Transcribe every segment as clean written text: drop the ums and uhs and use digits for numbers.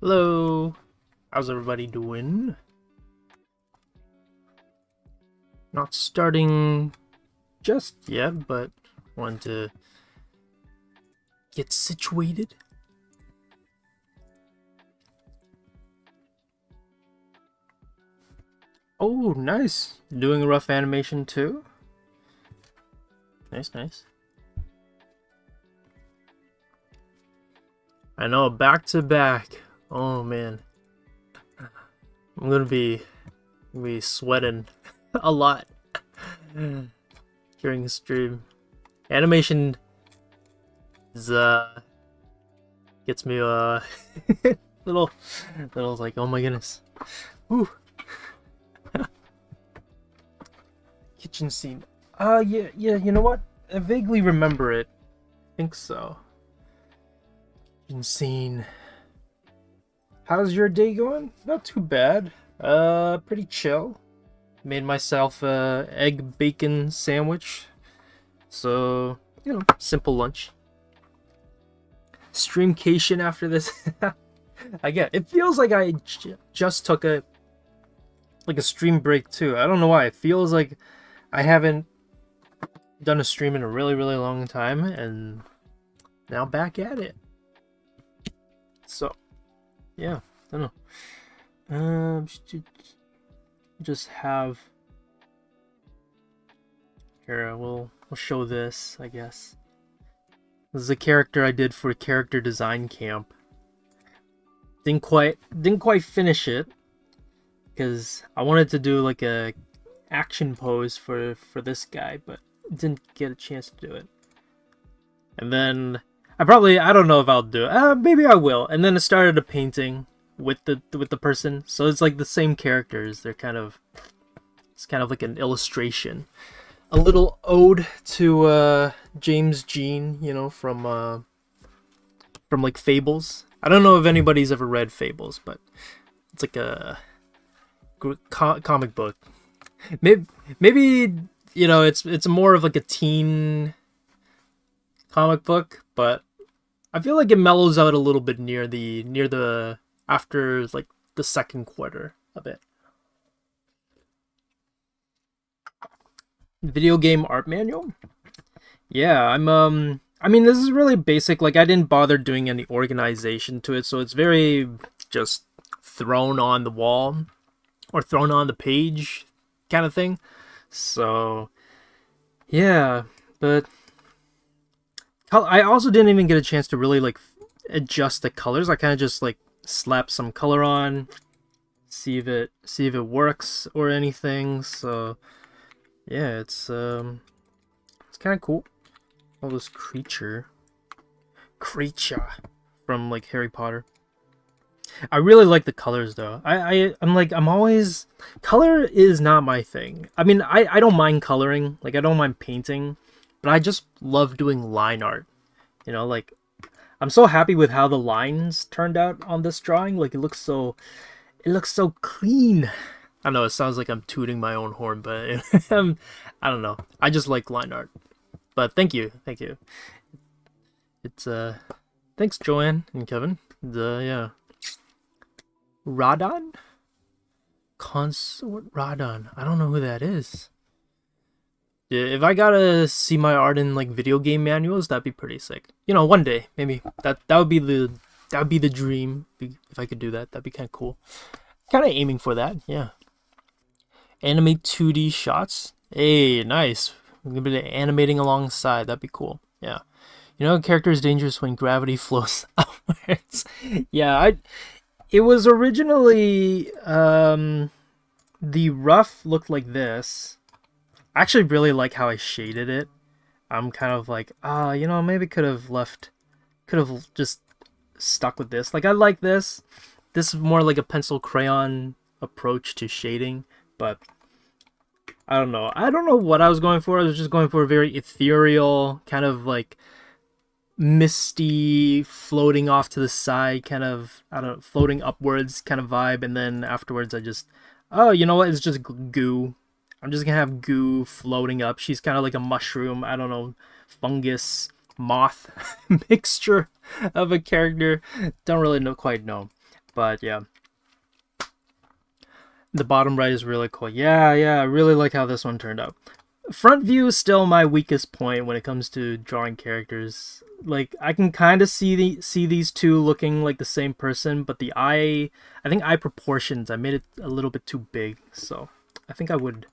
Hello, how's everybody doing? Not starting just yet, but want to get situated. Oh, nice. Doing a rough animation too? Nice, nice. I know, back to back. Oh man. I'm gonna be sweating a lot during the stream. Animation is gets me little like, oh my goodness. Whew. Kitchen scene. Yeah, you know what? I vaguely remember it. I think so. Kitchen scene. How's your day going? Not too bad. Pretty chill. Made myself a egg bacon sandwich. So, you know, simple lunch. Streamcation after this. It feels like I just took a stream break too. I don't know why. It feels like I haven't done a stream in a really long time, and now back at it. So, yeah, I don't know. Just have here. We'll show this, I guess. This is a character I did for character design camp. Didn't quite finish it because I wanted to do like a action pose for this guy, but didn't get a chance to do it. And then I don't know if I'll do it. Maybe I will. And then I started a painting with the person, so it's like the same characters. They're kind of It's kind of like an illustration, a little ode to James Jean, you know, from like Fables. I don't know if anybody's ever read Fables, but it's like a comic book. Maybe you know, it's more of like a teen comic book, but I feel like it mellows out a little bit near the after like the second quarter of it. Video game art manual? Yeah, I mean, this is really basic. Like, I didn't bother doing any organization to it, so it's very just thrown on the wall or thrown on the page kind of thing. So, yeah, but I also didn't even get a chance to really like adjust the colors. I kind of just like slapped some color on, see if it works or anything. So, yeah, it's kind of cool. Oh, this creature from like Harry Potter. I really like the colors though. I'm always, color is not my thing. I mean, I don't mind coloring, like I don't mind painting, but I just love doing line art. You know, like I'm so happy with how the lines turned out on this drawing. Like it looks so clean. I know it sounds like I'm tooting my own horn, but I don't know. I just like line art. But thank you. It's thanks Joanne and Kevin. Yeah. Radon? Consort Radon. I don't know who that is. Yeah, if I gotta see my art in like video game manuals, that'd be pretty sick. You know, one day maybe that would be the dream. If I could do that, that'd be kind of cool. Kind of aiming for that. Yeah. Animate 2D shots. Hey, nice. We're gonna be animating alongside. That'd be cool. Yeah. You know, a character is dangerous when gravity flows outwards. Yeah, it was originally the rough looked like this. I actually really like how I shaded it. I'm kind of like, you know, maybe could have just stuck with this. Like I like this. This is more like a pencil crayon approach to shading, but I don't know. I don't know what I was going for. I was just going for a very ethereal, kind of like misty, floating off to the side, kind of, I don't know, floating upwards kind of vibe. And then afterwards I just, oh, you know what? It's just goo. I'm just gonna have goo floating up. She's kind of like a mushroom, I don't know, fungus, moth mixture of a character. Don't really quite know. But yeah. The bottom right is really cool. Yeah, I really like how this one turned out. Front view is still my weakest point when it comes to drawing characters. Like, I can kind of see these two looking like the same person, but the I think eye proportions, I made it a little bit too big. So, I think I would,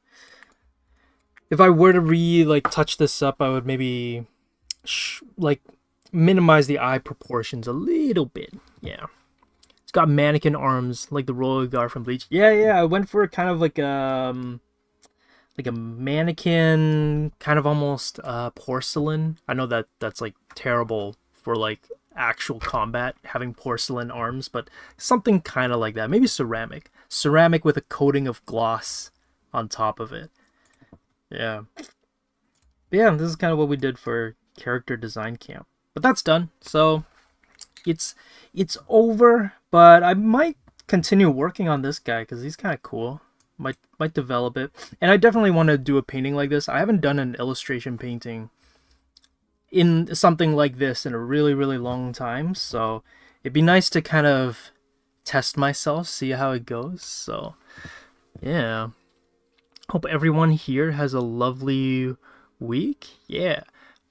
if I were to touch this up, I would maybe like minimize the eye proportions a little bit. Yeah. It's got mannequin arms, like the roller guard from Bleach. Yeah, I went for kind of like a mannequin, kind of almost porcelain. I know that's like terrible for like actual combat, having porcelain arms, but something kind of like that. Maybe ceramic with a coating of gloss on top of it. Yeah. But yeah, this is kind of what we did for character design camp. But that's done. So it's over, but I might continue working on this guy because he's kind of cool. Might develop it, and I definitely want to do a painting like this. I haven't done an illustration painting in something like this in a really long time, so it'd be nice to kind of test myself, see how it goes. So yeah, hope everyone here has a lovely week. Yeah,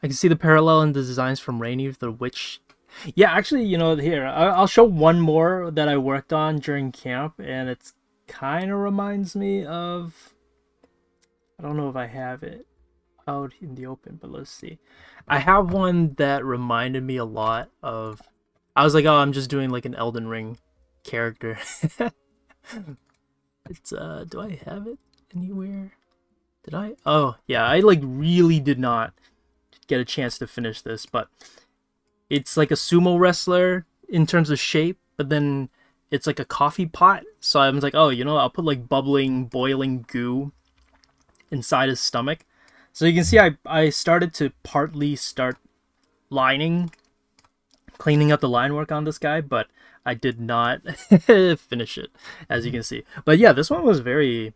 I can see the parallel in the designs from Rainy the Witch. Yeah, actually, you know, here, I'll show one more that I worked on during camp, and it's kind of reminds me of, I don't know if I have it out in the open, but let's see. I have one that reminded me a lot of, I was like, oh, I'm just doing like an Elden Ring character. It's, do I have it anywhere? Did I? Oh, yeah, I like really did not get a chance to finish this, but it's like a sumo wrestler in terms of shape, but then it's like a coffee pot. So I was like, oh, you know, I'll put like bubbling, boiling goo inside his stomach. So you can see I started to partly start lining, cleaning up the line work on this guy, but I did not finish it, as you can see. But yeah, this one was very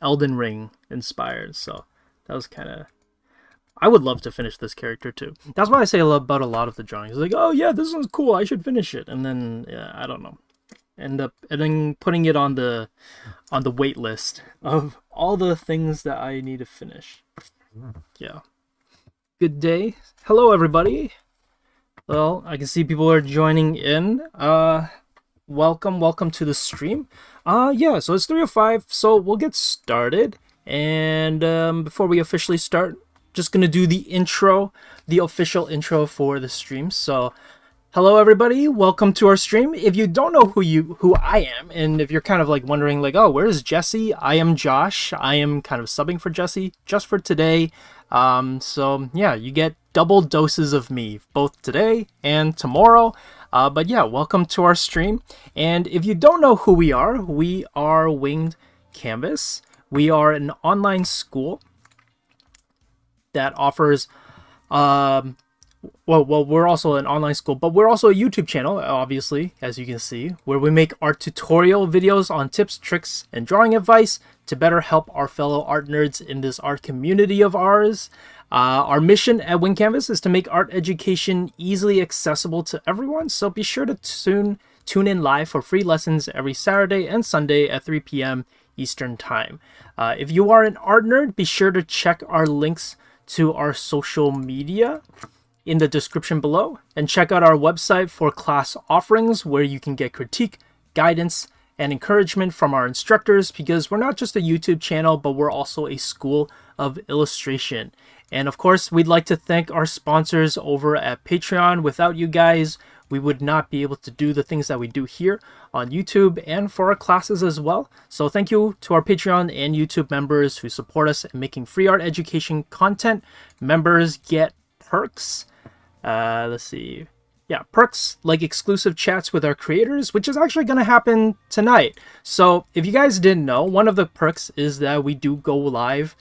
Elden Ring inspired, so that was kind of... I would love to finish this character too. That's why I say about a lot of the drawings. Like, oh yeah, this one's cool, I should finish it. And then, yeah, I don't know. End up putting it on the wait list of all the things that I need to finish. Yeah. Good day. Hello, everybody. Well, I can see people are joining in. Welcome to the stream. Yeah, so it's 3:05, so we'll get started. And before we officially start, just gonna do the intro, the official intro for the stream. So, hello everybody, welcome to our stream. If you don't know who I am, and if you're kind of like wondering like, oh, where's Jesse? I am Josh. I am kind of subbing for Jesse just for today. So yeah, you get double doses of me both today and tomorrow. But yeah, welcome to our stream. And if you don't know who we are Winged Canvas. We are an online school that offers well, we're also an online school, but we're also a YouTube channel, obviously, as you can see, where we make art tutorial videos on tips, tricks, and drawing advice to better help our fellow art nerds in this art community of ours. Our mission at Wing Canvas is to make art education easily accessible to everyone, so be sure to tune in live for free lessons every Saturday and Sunday at 3 p.m. Eastern Time. If you are an art nerd, be sure to check our links to our social media in the description below, and check out our website for class offerings where you can get critique, guidance, and encouragement from our instructors, because we're not just a YouTube channel, but we're also a school of illustration. And of course, we'd like to thank our sponsors over at Patreon. Without you guys, we would not be able to do the things that we do here on YouTube and for our classes as well. So thank you to our Patreon and YouTube members who support us in making free art education content. Members get perks. Let's see. Yeah, perks like exclusive chats with our creators, which is actually going to happen tonight. So if you guys didn't know, one of the perks is that we do go live.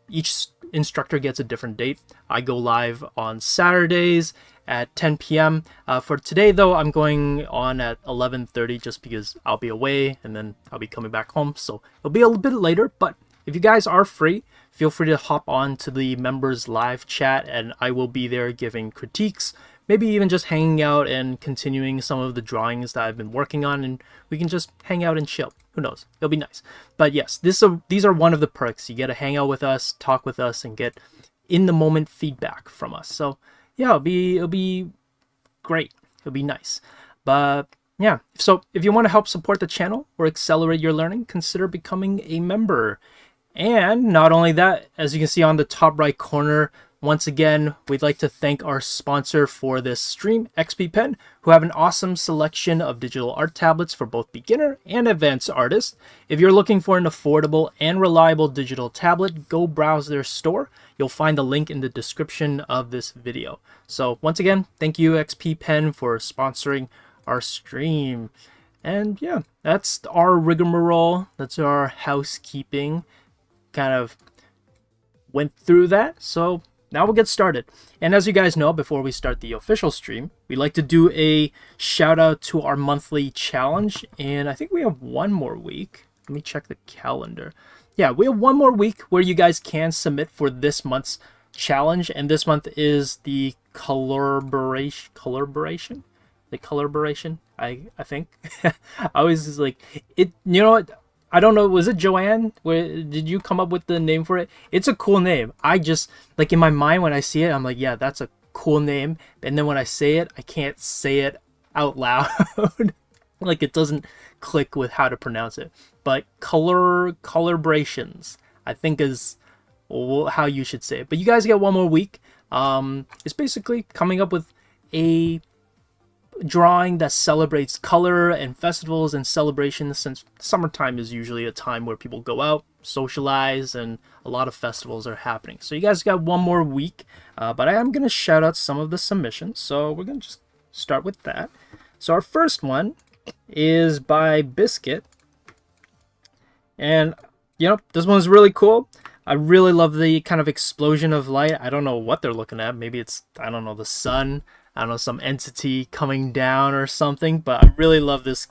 Each instructor gets a different date. I go live on Saturdays at 10 p.m. For today, though, I'm going on at 11:30 just because I'll be away and then I'll be coming back home. So it'll be a little bit later, but if you guys are free, feel free to hop on to the members live chat and I will be there giving critiques, maybe even just hanging out and continuing some of the drawings that I've been working on, and we can just hang out and chill. Who knows? It'll be nice. But yes, these are one of the perks. You get to hang out with us, talk with us, and get in the moment feedback from us. So yeah, it'll be great. It'll be nice. But yeah, so if you want to help support the channel or accelerate your learning, consider becoming a member. And not only that, as you can see on the top right corner, once again, we'd like to thank our sponsor for this stream, XP Pen, who have an awesome selection of digital art tablets for both beginner and advanced artists. If you're looking for an affordable and reliable digital tablet, go browse their store. You'll find the link in the description of this video. So once again, thank you XP Pen for sponsoring our stream. And yeah, that's our rigmarole. That's our housekeeping. Kind of went through that, so now we'll get started. And as you guys know, before we start the official stream, we like to do a shout out to our monthly challenge, and I think we have one more week. Let me check the calendar. Yeah, we have one more week where you guys can submit for this month's challenge, and this month is the collaboration. I think. I always like it. You know what? I don't know, was it Joanne? Did you come up with the name for it? It's a cool name. I just, like in my mind when I see it, I'm like, yeah, that's a cool name. And then when I say it, I can't say it out loud. Like it doesn't click with how to pronounce it. But collaborations, I think is how you should say it. But you guys get one more week. It's basically coming up with a drawing that celebrates color and festivals and celebrations, since summertime is usually a time where people go out, socialize, and a lot of festivals are happening. So you guys got one more week, but I am going to shout out some of the submissions, so we're going to just start with that. So our first one is by Biscuit, and you know, this one's really cool. I really love the kind of explosion of light. I don't know what they're looking at. Maybe it's, I don't know, the sun. I don't know, some entity coming down or something. But I really love this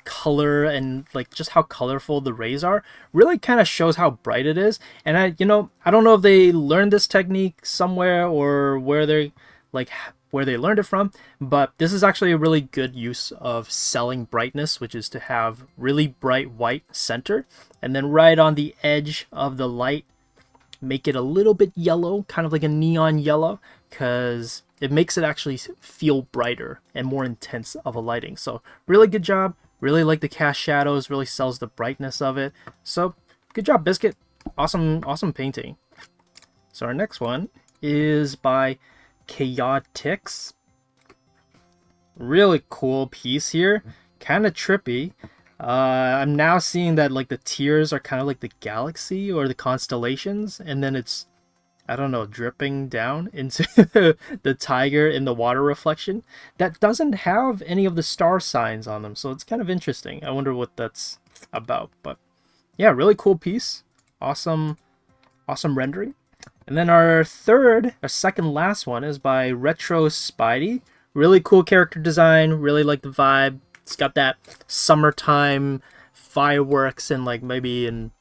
color and like just how colorful the rays are. Really kind of shows how bright it is. And I don't know if they learned this technique somewhere or where they like where they learned it from, but this is actually a really good use of selling brightness, which is to have really bright white center, and then right on the edge of the light, make it a little bit yellow, kind of like a neon yellow, because it makes it actually feel brighter and more intense of a lighting. So really good job. Really like the cast shadows, really sells the brightness of it. So good job, Biscuit. Awesome, awesome painting. So our next one is by Chaotix. Really cool piece here. Kind of trippy. I'm now seeing that like the tiers are kind of like the galaxy or the constellations, and then it's, I don't know, dripping down into the tiger in the water reflection that doesn't have any of the star signs on them. So it's kind of interesting. I wonder what that's about. But yeah, really cool piece. Awesome, awesome rendering. And then our second last one is by Retro Spidey. Really cool character design. Really like the vibe. It's got that summertime fireworks and like maybe in,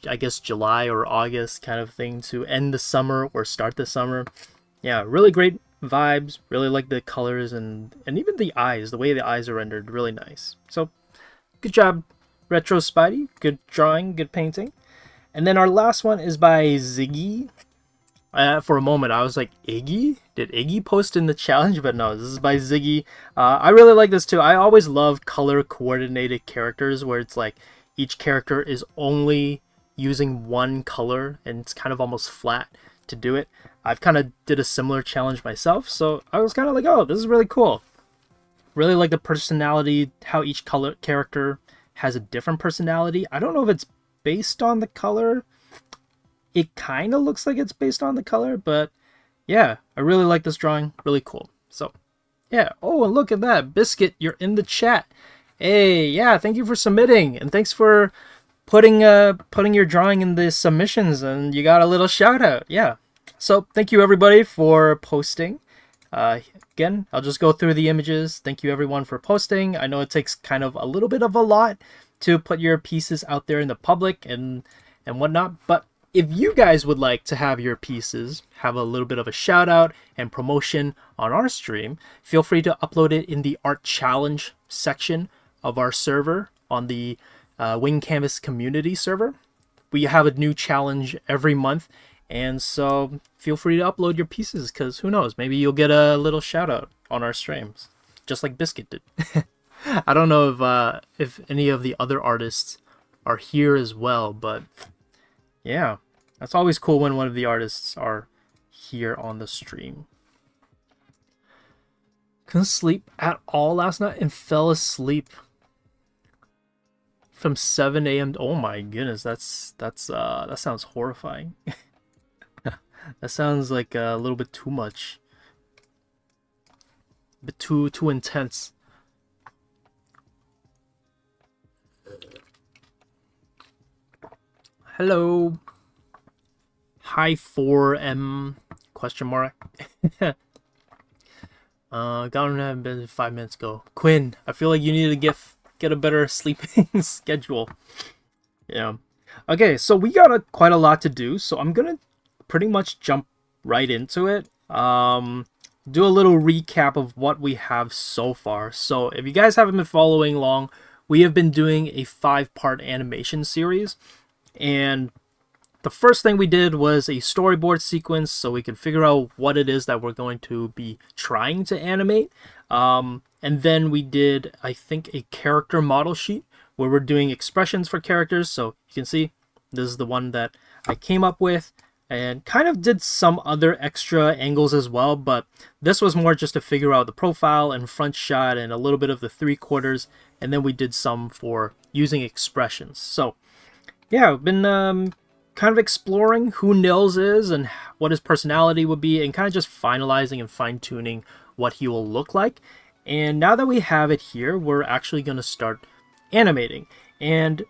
I guess, July or August kind of thing to end the summer or start the summer. Yeah, really great vibes. Really like the colors and even the eyes. The way the eyes are rendered, really nice. So good job, Retro Spidey. Good drawing, good painting. And then our last one is by Ziggy. For a moment, I was like, Iggy? Did Iggy post in the challenge? But no, this is by Ziggy. I really like this too. I always love color coordinated characters where it's like each character is only using one color and it's kind of almost flat to do it. I've kind of did a similar challenge myself, so I was kind of like, oh, this is really cool. Really like the personality, how each color character has a different personality. I don't know if it's based on the color. It kind of looks like it's based on the color, but yeah, I really like this drawing. Really cool. So yeah. Oh, and look at that. Biscuit, you're in the chat. Hey, yeah, thank you for submitting, and thanks for putting your drawing in the submissions, and you got a little shout out. Yeah. So thank you everybody for posting. Again, I'll just go through the images. Thank you everyone for posting. I know it takes kind of a little bit of a lot to put your pieces out there in the public and whatnot, but if you guys would like to have your pieces have a little bit of a shout out and promotion on our stream, feel free to upload it in the art challenge section of our server on the Wing Canvas community server. We have a new challenge every month, and so feel free to upload your pieces, because who knows, maybe you'll get a little shout out on our streams, just like Biscuit did. I don't know if any of the other artists are here as well, but yeah, that's always cool when one of the artists are here on the stream. Couldn't sleep at all last night and fell asleep from 7 a.m. Oh my goodness, that sounds horrifying. That sounds like a little bit too much. A bit too intense. Hello. Hi 4M question mark. Gone have been 5 minutes ago. Quinn, I feel like you need to get a better sleeping schedule. Yeah. Okay, so we got quite a lot to do, so I'm gonna pretty much jump right into it. Do a little recap of what we have so far. So if you guys haven't been following along, we have been doing a 5-part animation series, and the first thing we did was a storyboard sequence so we could figure out what it is that we're going to be trying to animate. And then we did, I think, a character model sheet where we're doing expressions for characters. So you can see this is the one that I came up with, and kind of did some other extra angles as well, but this was more just to figure out the profile and front shot and a little bit of the 3/4, and then we did some for using expressions. So yeah, I've been kind of exploring who Nils is and what his personality would be, and kind of just finalizing and fine-tuning what he will look like. And now that we have it here, we're actually going to start animating. And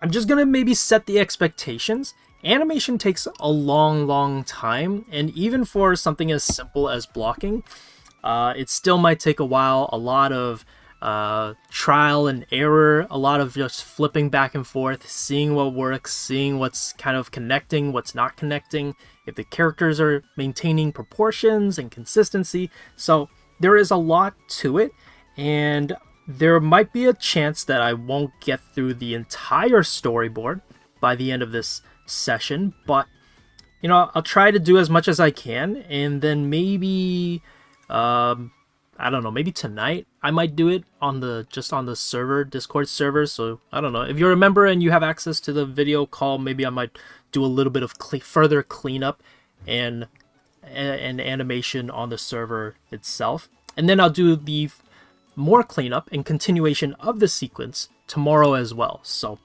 I'm just gonna maybe set the expectations. Animation takes a long time, and even for something as simple as blocking, it still might take a while. A lot of trial and error, a lot of just flipping back and forth, seeing what works, seeing what's kind of connecting, what's not connecting, if the characters are maintaining proportions and consistency. So there is a lot to it, and there might be a chance that I won't get through the entire storyboard by the end of this session, but you know, I'll try to do as much as I can, and then maybe I don't know, maybe tonight I might do it on the server, Discord server. So I don't know, if you're a member and you have access to the video call, maybe I might do a little bit of further cleanup and animation on the server itself, and then I'll do the more cleanup and continuation of the sequence tomorrow as well. So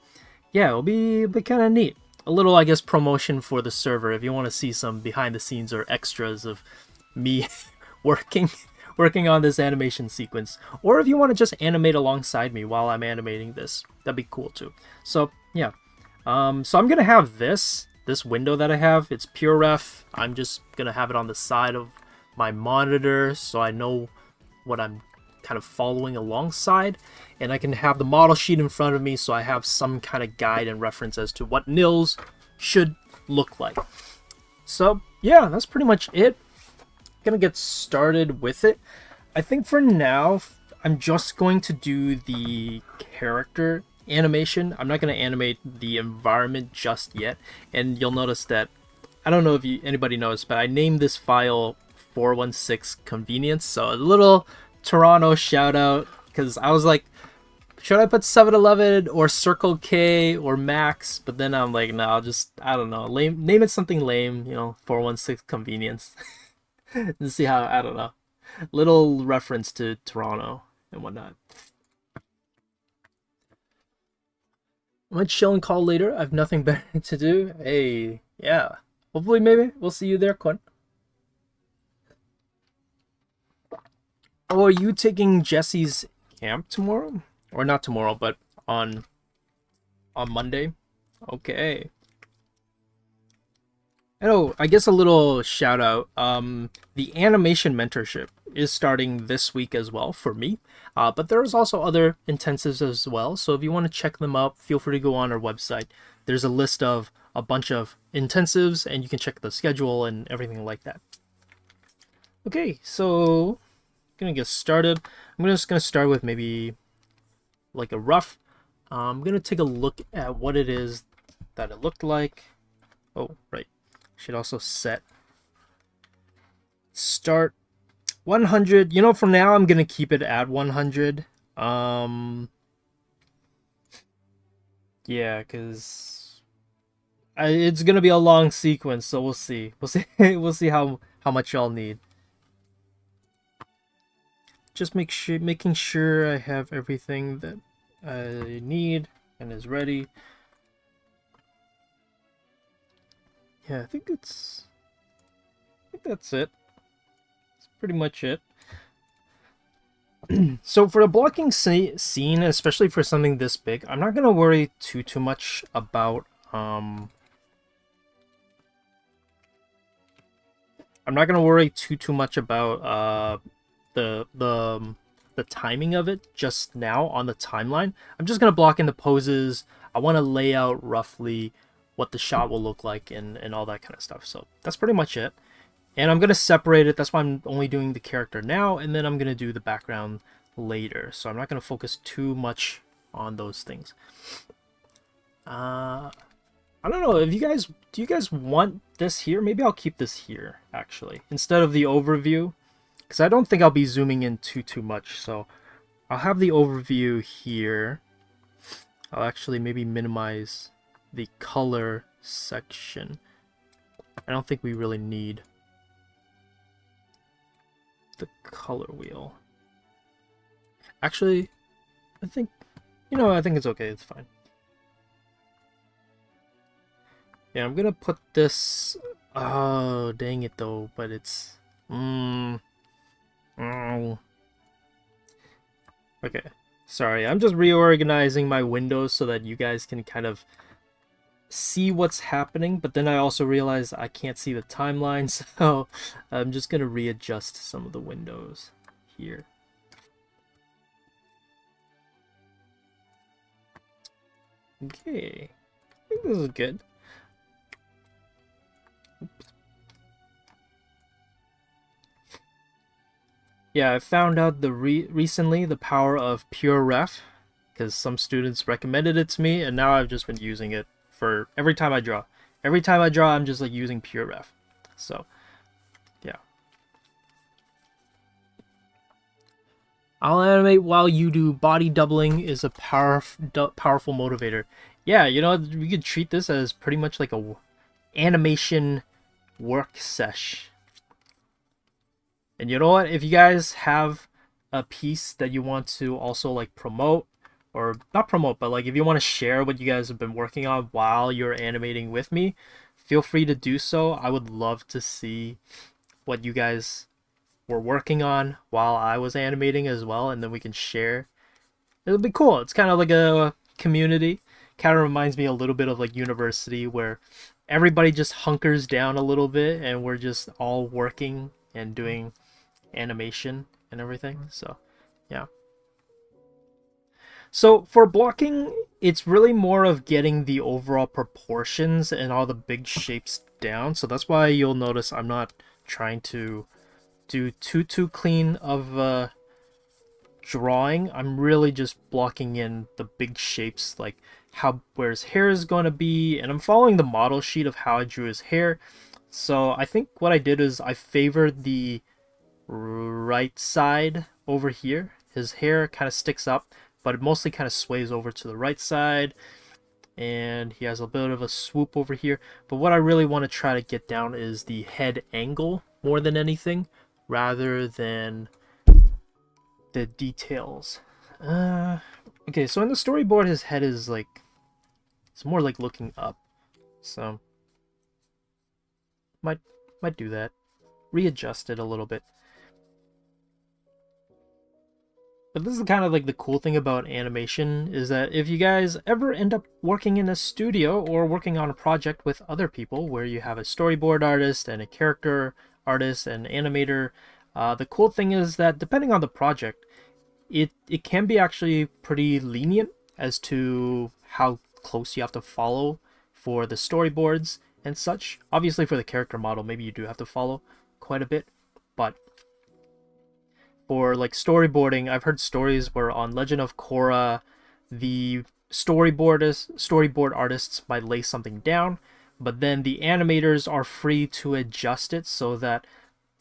yeah, it'll be kind of neat. A little, I guess, promotion for the server if you want to see some behind the scenes or extras of me working on this animation sequence, or if you want to just animate alongside me while I'm animating this, that'd be cool too. So yeah, so I'm gonna have this window that I have. It's pure ref. I'm just gonna have it on the side of my monitor so I know what I'm kind of following alongside, and I can have the model sheet in front of me so I have some kind of guide and reference as to what Nils should look like. So yeah, that's pretty much it. Gonna get started with it. I think for now I'm just going to do the character animation. I'm not going to animate the environment just yet, and you'll notice that I don't know if anybody knows, but I named this file 416 convenience, so a little Toronto shout out, because I was like, should I put 7-Eleven or Circle K or Max? But then I'm like, no, I'll just, I don't know, name it something lame, you know, 416 convenience. And see how, I don't know, little reference to Toronto and whatnot. I might chill and call later. I have nothing better to do. Hey, yeah. Hopefully, maybe we'll see you there, Quinn. Oh, are you taking Jesse's camp tomorrow? Or not tomorrow, but on Monday? Okay. Oh, I guess a little shout out. The animation mentorship is starting this week as well for me. But there's also other intensives as well. So if you want to check them out, feel free to go on our website. There's a list of a bunch of intensives, and you can check the schedule and everything like that. Okay, so gonna get started. I'm just gonna start with maybe like a rough. I'm gonna take a look at what it is that it looked like. Oh, right. Should also set start 100. You know, for now I'm gonna keep it at 100. Yeah, because it's gonna be a long sequence, so we'll see. We'll see how much y'all need. Just making sure I have everything that I need and is ready. Yeah, I think that's it. That's pretty much it. So for the blocking scene, especially for something this big, I'm not gonna worry too much about I'm not gonna worry too much about the timing of it just now on the timeline. I'm just gonna block in the poses. I want to lay out roughly what the shot will look like and all that kind of stuff. So that's pretty much it. And I'm gonna separate it. That's why I'm only doing the character now, and then I'm gonna do the background later. So I'm not gonna focus too much on those things. I don't know if do you guys want this here? Maybe I'll keep this here actually instead of the overview, because I don't think I'll be zooming in too much. So I'll have the overview here. I'll actually maybe minimize the color section. I don't think we really need the color wheel. Actually, I think, you know, I think it's okay. It's fine. Yeah, I'm gonna put this. Oh, dang it though, but it's. Okay. Sorry, I'm just reorganizing my windows so that you guys can kind of see what's happening, but then I also realize I can't see the timeline, so I'm just gonna readjust some of the windows here. Okay, I think this is good. Yeah, I found out recently the power of Pure Ref because some students recommended it to me, and now I've just been using it for every time I draw. Every time I draw, I'm just like using Pure Ref. So, yeah. I'll animate while you do. Body doubling is a powerful motivator. Yeah, you know, we could treat this as pretty much like a animation work sesh. And you know what? If you guys have a piece that you want to also like promote, or not promote, but like if you want to share what you guys have been working on while you're animating with me, feel free to do so. I would love to see what you guys were working on while I was animating as well, and then we can share. It'll be cool. It's kind of like a community. Kind of reminds me a little bit of like university where everybody just hunkers down a little bit and we're just all working and doing animation and everything. So, yeah. So for blocking, it's really more of getting the overall proportions and all the big shapes down. So that's why you'll notice I'm not trying to do too clean of a drawing. I'm really just blocking in the big shapes, like how where his hair is going to be, and I'm following the model sheet of how I drew his hair. So I think what I did is I favored the right side over here. His hair kind of sticks up, but it mostly kind of sways over to the right side, and he has a bit of a swoop over here. But what I really want to try to get down is the head angle more than anything, rather than the details. Okay, so in the storyboard, his head is like, it's more like looking up. So might do that. Readjust it a little bit. But this is kind of like the cool thing about animation is that if you guys ever end up working in a studio or working on a project with other people where you have a storyboard artist and a character artist and animator, the cool thing is that depending on the project, it can be actually pretty lenient as to how close you have to follow for the storyboards and such. Obviously for the character model, maybe you do have to follow quite a bit, but for like storyboarding, I've heard stories where on Legend of Korra, the storyboard artists might lay something down, but then the animators are free to adjust it so that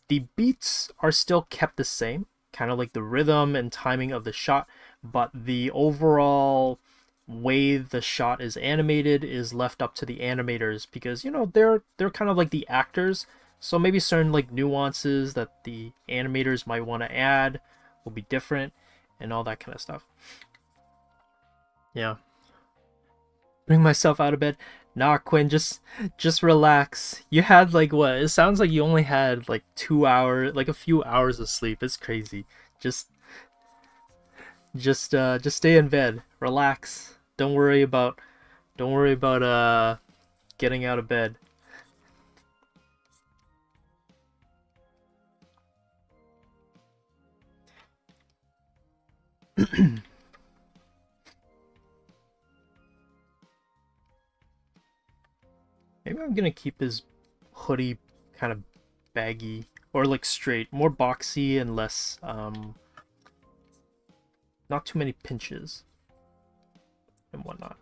the beats are still kept the same, kind of like the rhythm and timing of the shot, but the overall way the shot is animated is left up to the animators because you know they're kind of like the actors, so maybe certain like nuances that the animators might want to add will be different and all that kind of stuff. Yeah. Bring myself out of bed. Nah, Quinn, just relax. You had like what? It sounds like you only had like 2 hours, like a few hours of sleep. It's crazy. Just just stay in bed. Relax. Don't worry about getting out of bed. Maybe I'm gonna keep his hoodie kind of baggy or like straight, more boxy and less not too many pinches and whatnot.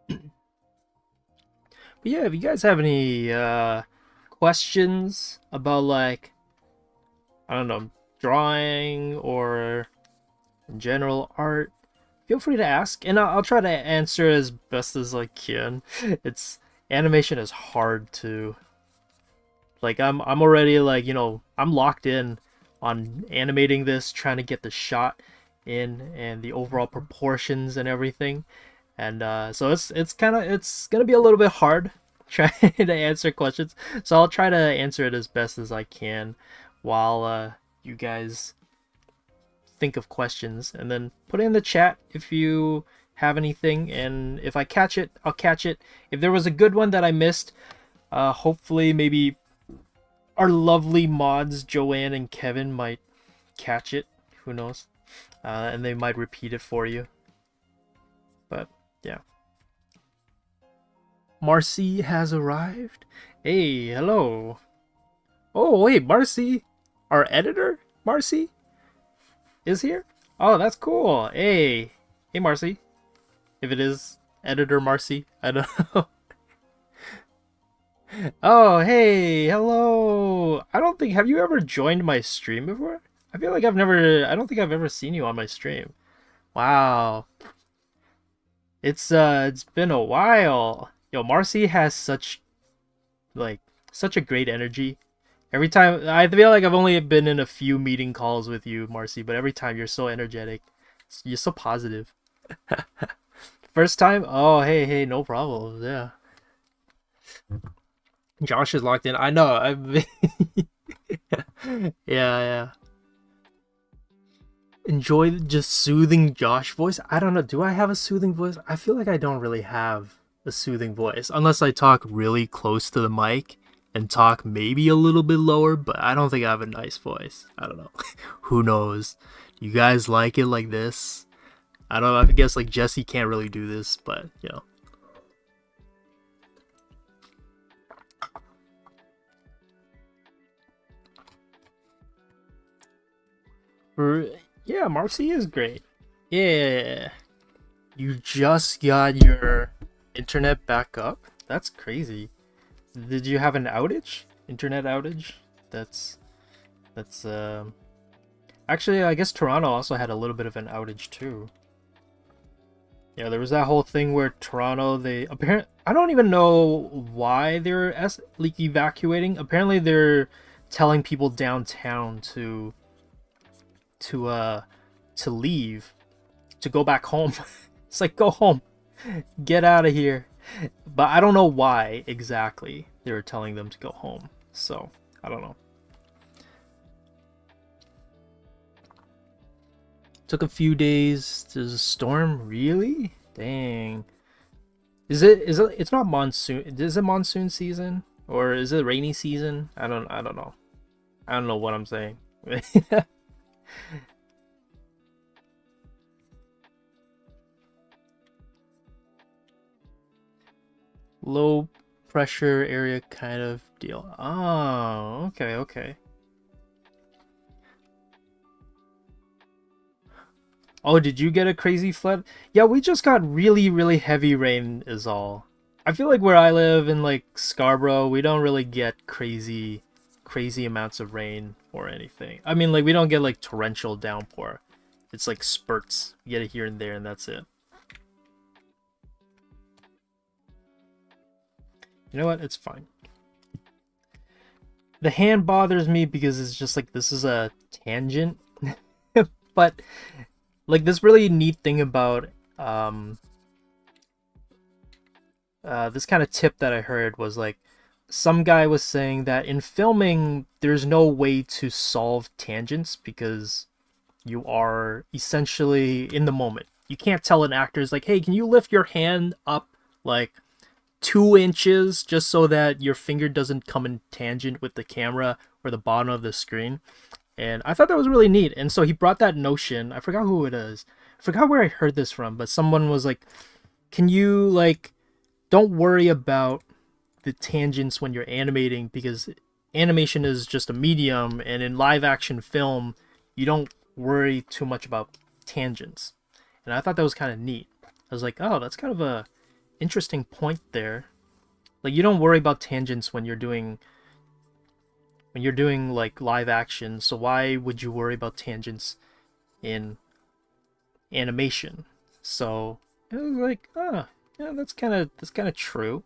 But yeah, if you guys have any questions about like I don't know, drawing or in general art, feel free to ask, and I'll try to answer as best as I can. It's animation is hard to like. I'm already like I'm locked in on animating this, trying to get the shot in and the overall proportions and everything. And so it's gonna be a little bit hard trying to answer questions. So I'll try to answer it as best as I can while you guys think of questions, and then put it in the chat if you have anything, and if I catch it, I'll catch it. If there was a good one that I missed, hopefully maybe our lovely mods Joanne and Kevin might catch it. Who knows? And they might repeat it for you. But yeah. Marcy has arrived. Hey, hello. Oh, wait, Marcy, our editor, Marcy, is here. Oh, that's cool. Hey, hey, Marcy. If it is editor Marcy, I don't know. Oh, hey, hello. I don't think, have you ever joined my stream before? I feel like I don't think I've ever seen you on my stream. Wow. It's been a while. Yo, Marcy has such a great energy. Every time, I feel like I've only been in a few meeting calls with you, Marcy, but every time you're so energetic. You're so positive. First time? Oh, hey, no problem. Yeah. Josh is locked in. I know. Yeah. Enjoy just soothing Josh voice. I don't know. Do I have a soothing voice? I feel like I don't really have a soothing voice unless I talk really close to the mic and talk maybe a little bit lower, but I don't think I have a nice voice. I don't know. Who knows? You guys like it like this? I don't know. I guess like Jesse can't really do this, but you know. Yeah, Marcy is great. Yeah. You just got your internet back up? That's crazy. Did you have an outage? Internet outage? That's actually, I guess Toronto also had a little bit of an outage too. Yeah, there was that whole thing where Toronto, they apparently, I don't even know why they're like evacuating. Apparently they're telling people downtown to leave, to go back home. It's like, go home, get out of here. But I don't know why exactly they were telling them to go home, so I don't know. Took a few days. There's a storm, really? Dang. It's not monsoon. Is it monsoon season or is it rainy season? I don't know. I don't know what I'm saying. Low pressure area kind of deal. Oh, okay. Oh, did you get a crazy flood? Yeah, we just got really heavy rain is all. I feel like where I live in like Scarborough, we don't really get crazy amounts of rain or anything. I mean, like we don't get like torrential downpour. It's like spurts. You get it here and there and that's it. You know what? It's fine. The hand bothers me because it's just like this is a tangent. But like this really neat thing about this kind of tip that I heard was like some guy was saying that in filming there's no way to solve tangents because you are essentially in the moment. You can't tell an actor's like, hey, can you lift your hand up like 2 inches just so that your finger doesn't come in tangent with the camera or the bottom of the screen. And I thought that was really neat. And so he brought that notion. I forgot who it is. I forgot where I heard this from, but someone was like, can you like don't worry about the tangents when you're animating because animation is just a medium, and in live action film you don't worry too much about tangents. And I thought that was kind of neat. I was like, oh, that's kind of a interesting point there. Like you don't worry about tangents when you're doing like live action, so why would you worry about tangents in animation? So it was like, oh, yeah, that's kind of true.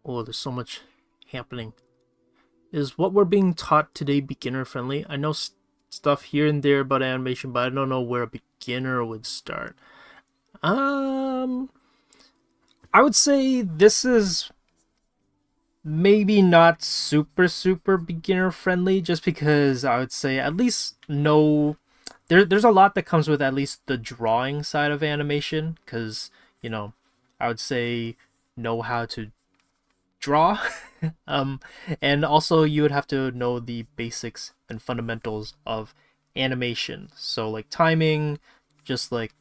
Oh, there's so much happening. is what we're being taught today beginner friendly? I know stuff here and there about animation, but I don't know where a beginner would start. Um, I would say this is maybe not super beginner friendly, just because I would say at least know there's a lot that comes with at least the drawing side of animation, because I would say know how to draw. um and also you would have to know the basics and fundamentals of animation, so like timing, just like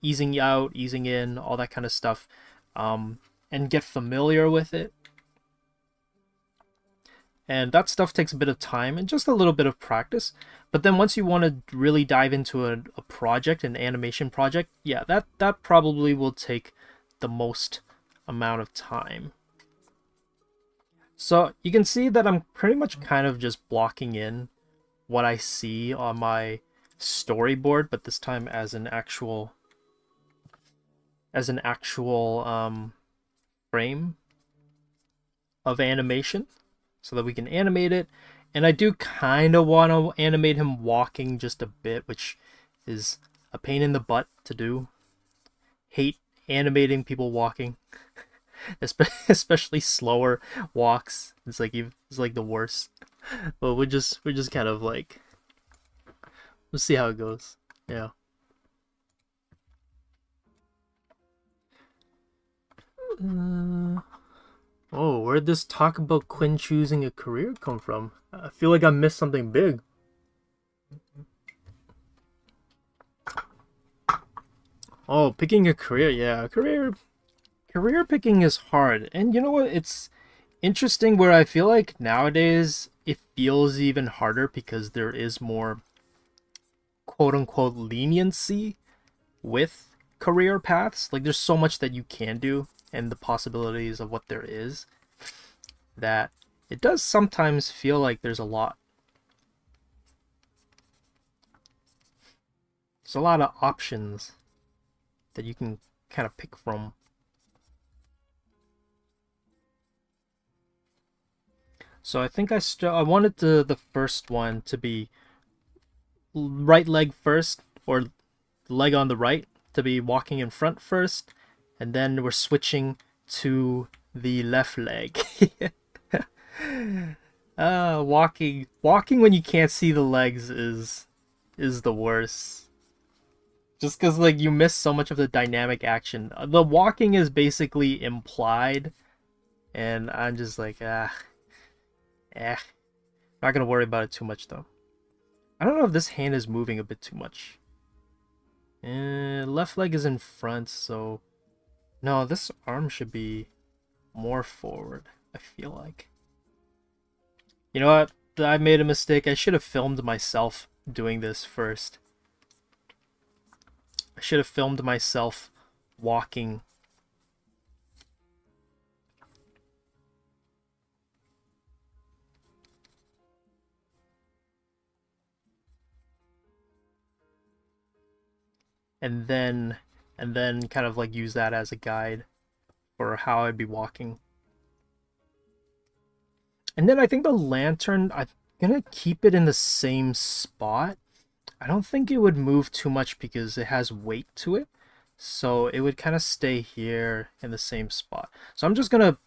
easing out, easing in, all that kind of stuff, and get familiar with it. And that stuff takes a bit of time and just a little bit of practice. But then once you want to really dive into a project, an animation project, yeah, that probably will take the most amount of time. So you can see that I'm pretty much kind of just blocking in what I see on my storyboard, but this time as an actual frame of animation, so that we can animate it. And I do kind of want to animate him walking just a bit, which is a pain in the butt to do. Hate animating people walking, especially slower walks. It's like the worst. But we're just kind of like, we'll see how it goes. Yeah. Oh, where'd this talk about Quinn choosing a career come from? I feel like I missed something big. Oh, picking a career. Yeah, career picking is hard. And you know what? It's interesting where I feel like nowadays it feels even harder because there is more quote unquote leniency with career paths. Like there's so much that you can do and the possibilities of what there is, that it does sometimes feel like there's a lot. There's a lot of options that you can kind of pick from. So I think I wanted the first one to be right leg first, or leg on the right to be walking in front first, and then we're switching to the left leg. Walking when you can't see the legs is the worst. Just because like you miss so much of the dynamic action. The walking is basically implied, and I'm just like not gonna worry about it too much though. I don't know if this hand is moving a bit too much. Left leg is in front, so no, this arm should be more forward, I feel like. You know what? I made a mistake. I should have filmed myself doing this first. I should have filmed myself walking. And then kind of like use that as a guide for how I'd be walking. And then I think the lantern, I'm gonna keep it in the same spot. I don't think it would move too much because it has weight to it. So it would kind of stay here in the same spot. So I'm just gonna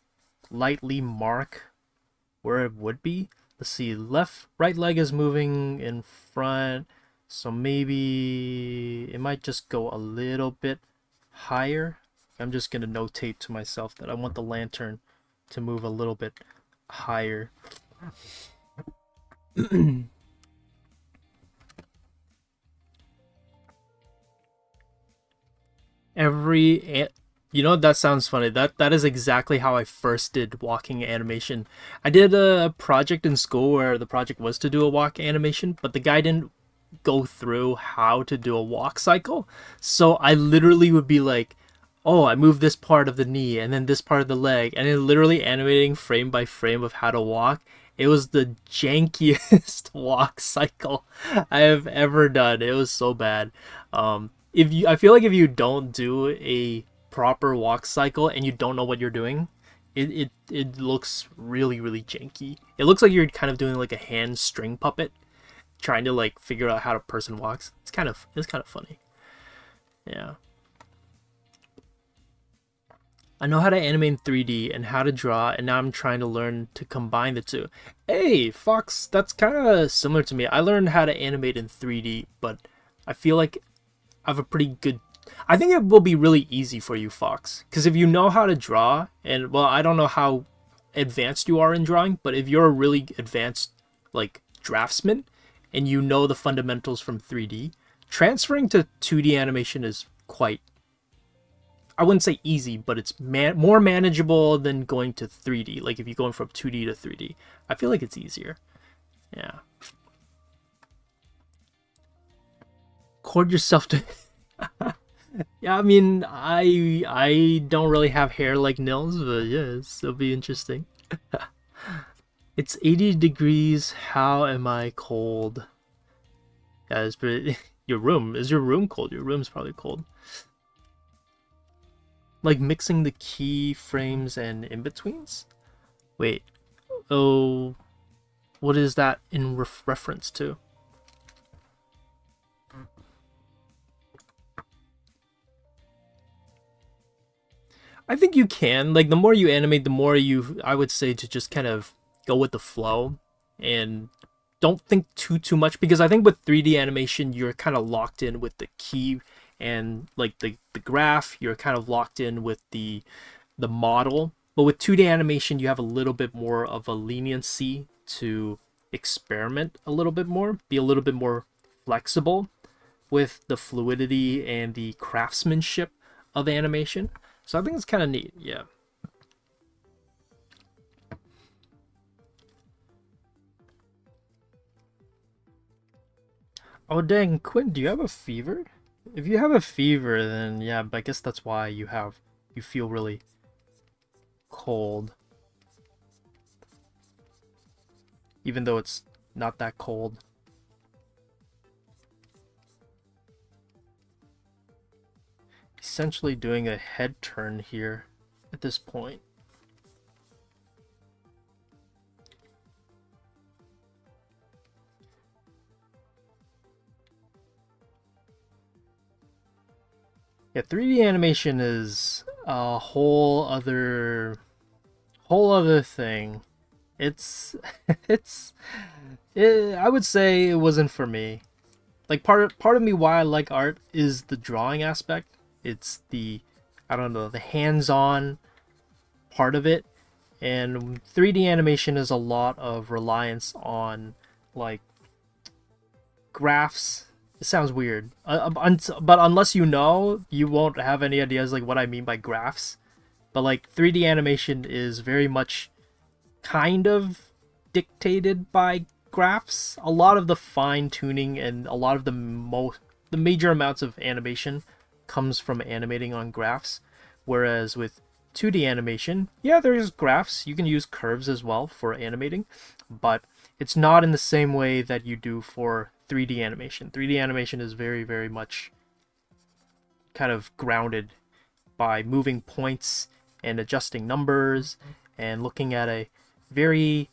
lightly mark where it would be. Let's see, right leg is moving in front. So maybe it might just go a little bit higher. I'm just gonna notate to myself that I want the lantern to move a little bit higher. You know, that sounds funny. That is exactly how I first did walking animation. I did a project in school where the project was to do a walk animation, but the guy didn't go through how to do a walk cycle. So I literally would be like, oh, I moved this part of the knee and then this part of the leg, and then literally animating frame by frame of how to walk. It was the jankiest walk cycle I have ever done. It was so bad. I feel like if you don't do a proper walk cycle and you don't know what you're doing, it looks really, really janky. It looks like you're kind of doing like a hand string puppet, trying to like figure out how a person walks. It's kind of funny. Yeah. I know how to animate in 3D and how to draw, and now I'm trying to learn to combine the two. Hey, Fox, that's kind of similar to me. I learned how to animate in 3D, but I feel like I have a pretty good. I think it will be really easy for you, Fox, because if you know how to draw, and well, I don't know how advanced you are in drawing, but if you're a really advanced like draftsman and you know the fundamentals from 3D, transferring to 2D animation is quite, I wouldn't say easy, but it's more manageable than going to 3D. Like if you're going from 2D to 3D, I feel like it's easier. Yeah. Cord yourself to. Yeah, I mean, I don't really have hair like Nils, but yes, it'll be interesting. It's 80 degrees. How am I cold? Guys, but your room cold? Your room's probably cold. Like mixing the keyframes and in-betweens? Wait. Oh, what is that in reference to? I think you can. Like, the more you animate, the more I would say to just kind of go with the flow and don't think too much, because I think with 3D animation, you're kind of locked in with the key and like the graph, you're kind of locked in with the model. But with 2D animation, you have a little bit more of a leniency to experiment a little bit more, be a little bit more flexible with the fluidity and the craftsmanship of animation. So I think it's kind of neat, yeah. Oh dang, Quinn, do you have a fever? If you have a fever, then yeah, but I guess that's why you feel really cold. Even though it's not that cold. Essentially doing a head turn here at this point. Yeah, 3D animation is a whole other thing. It's I would say it wasn't for me. Like part of me why I like art is the drawing aspect. It's the, I don't know, the hands-on part of it. And 3D animation is a lot of reliance on like graphs. It sounds weird, but unless you know, you won't have any ideas like what I mean by graphs. But like 3D animation is very much kind of dictated by graphs. A lot of the fine tuning and a lot of the major amounts of animation comes from animating on graphs, whereas with 2D animation, yeah, there's graphs. You can use curves as well for animating, but it's not in the same way that you do for 3D animation. 3D animation is very, very much kind of grounded by moving points and adjusting numbers and looking at a very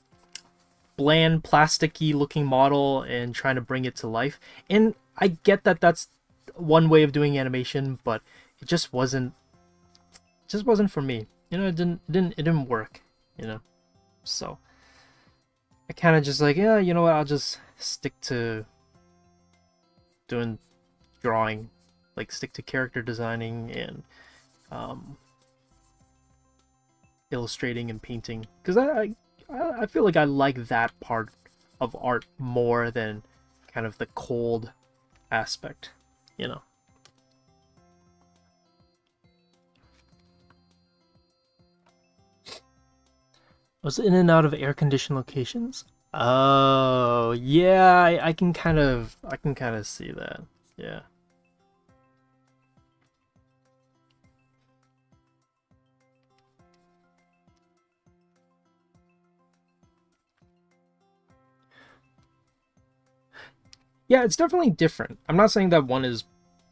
bland, plasticky looking model and trying to bring it to life. And I get that that's one way of doing animation, but it just wasn't for me. You know, it didn't work, you know. So I kind of just like, yeah, you know what, I'll just stick to doing drawing, like stick to character designing and illustrating and painting, because I feel like I like that part of art more than kind of the cold aspect, you know. I was in and out of air-conditioned locations. Oh, yeah, I can kind of see that. Yeah. Yeah, it's definitely different. I'm not saying that one is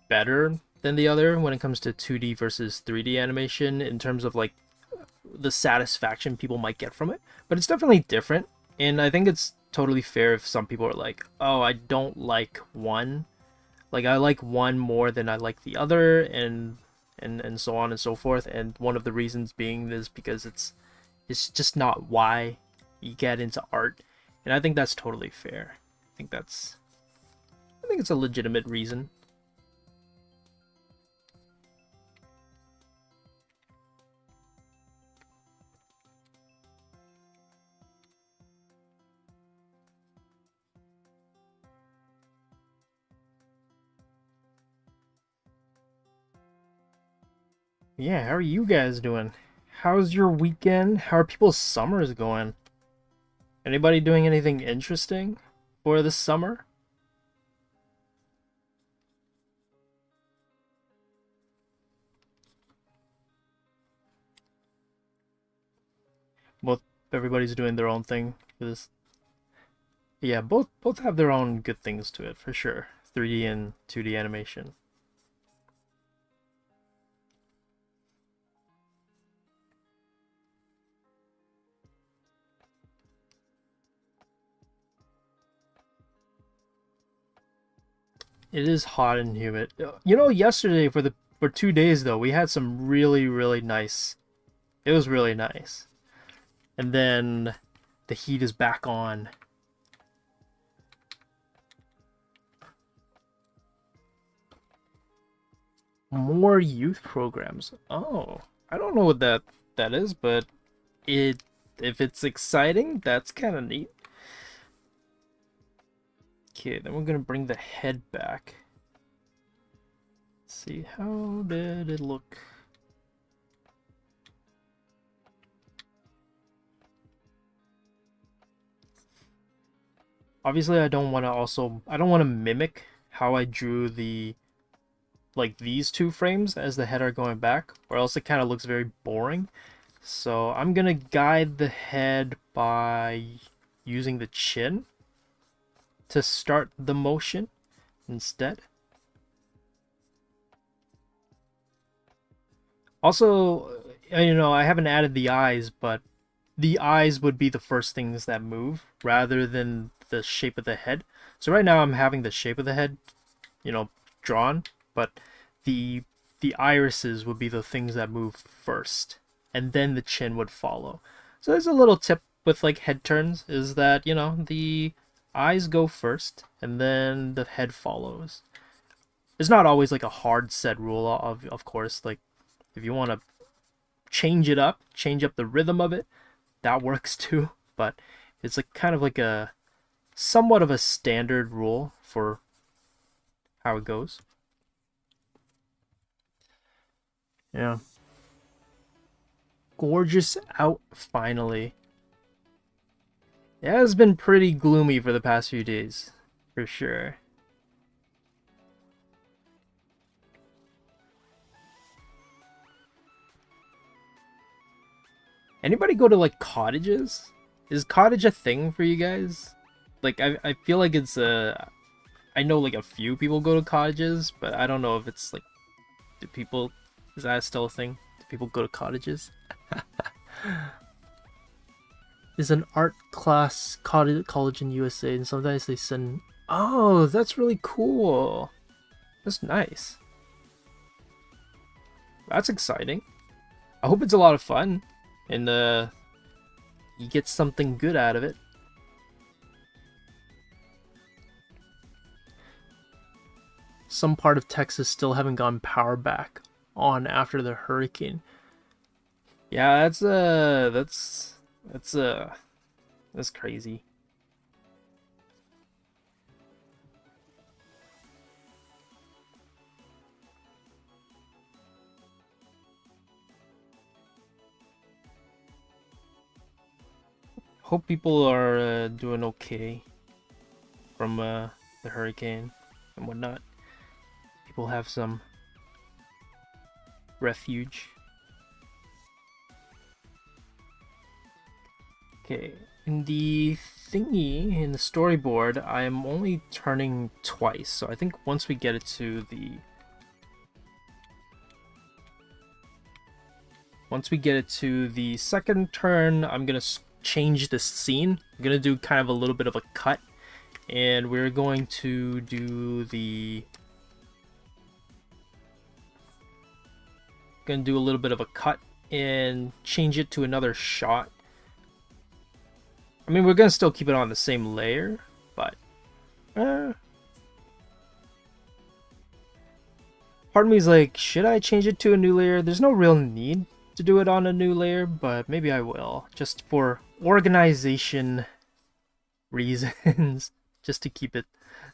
better than the other when it comes to 2D versus 3D animation in terms of like the satisfaction people might get from it, but it's definitely different. And I think it's totally fair if some people are like, oh, I don't like one, like I like one more than I like the other, and so on and so forth. And one of the reasons being is because it's just not why you get into art, and I think that's totally fair. I think it's a legitimate reason. Yeah, how are you guys doing? How's your weekend? How are people's summers going? Anybody doing anything interesting for this summer? Both Everybody's doing their own thing for this. Yeah, both have their own good things to it for sure. 3D and 2D animation. It is hot and humid. You know, yesterday for 2 days though, we had some really nice. It was really nice. And then the heat is back on. More youth programs. Oh, I don't know what that is, but if it's exciting, that's kind of neat. Okay, then we're gonna bring the head back. Let's see, how did it look? Obviously, I don't want to mimic how I drew the like these two frames as the head are going back, or else it kind of looks very boring. So I'm gonna guide the head by using the chin to start the motion instead. Also, I haven't added the eyes, but the eyes would be the first things that move rather than the shape of the head. So right now I'm having the shape of the head, drawn, but the irises would be the things that move first, and then the chin would follow. So there's a little tip with like head turns is that, the eyes go first and then the head follows. It's not always like a hard set rule, of course. Like if you want to change it up, change up the rhythm of it, that works too, but it's like kind of like a somewhat of a standard rule for how it goes. Yeah. Gorgeous out finally. It has been pretty gloomy for the past few days, for sure. Anybody go to like cottages? Is cottage a thing for you guys? Like I feel like it's I know like a few people go to cottages, but I don't know if it's like is that still a thing? Do people go to cottages? Is an art class college in USA, and sometimes they send. Oh, that's really cool. That's nice. That's exciting. I hope it's a lot of fun, and you get something good out of it. Some part of Texas still haven't gotten power back on after the hurricane. Yeah, that's crazy. Hope people are doing okay from the hurricane and whatnot. People have some refuge. Okay, in the thingy, in the storyboard, I'm only turning twice, so I think once we Once we get it to the second turn, I'm gonna change the scene. I'm gonna do kind of a little bit of a cut, and we're going to do the a little bit of a cut and change it to another shot. I mean, we're gonna still keep it on the same layer, but part of me is like, should I change it to a new layer? There's no real need to do it on a new layer, but maybe I will, just for organization reasons, just to keep it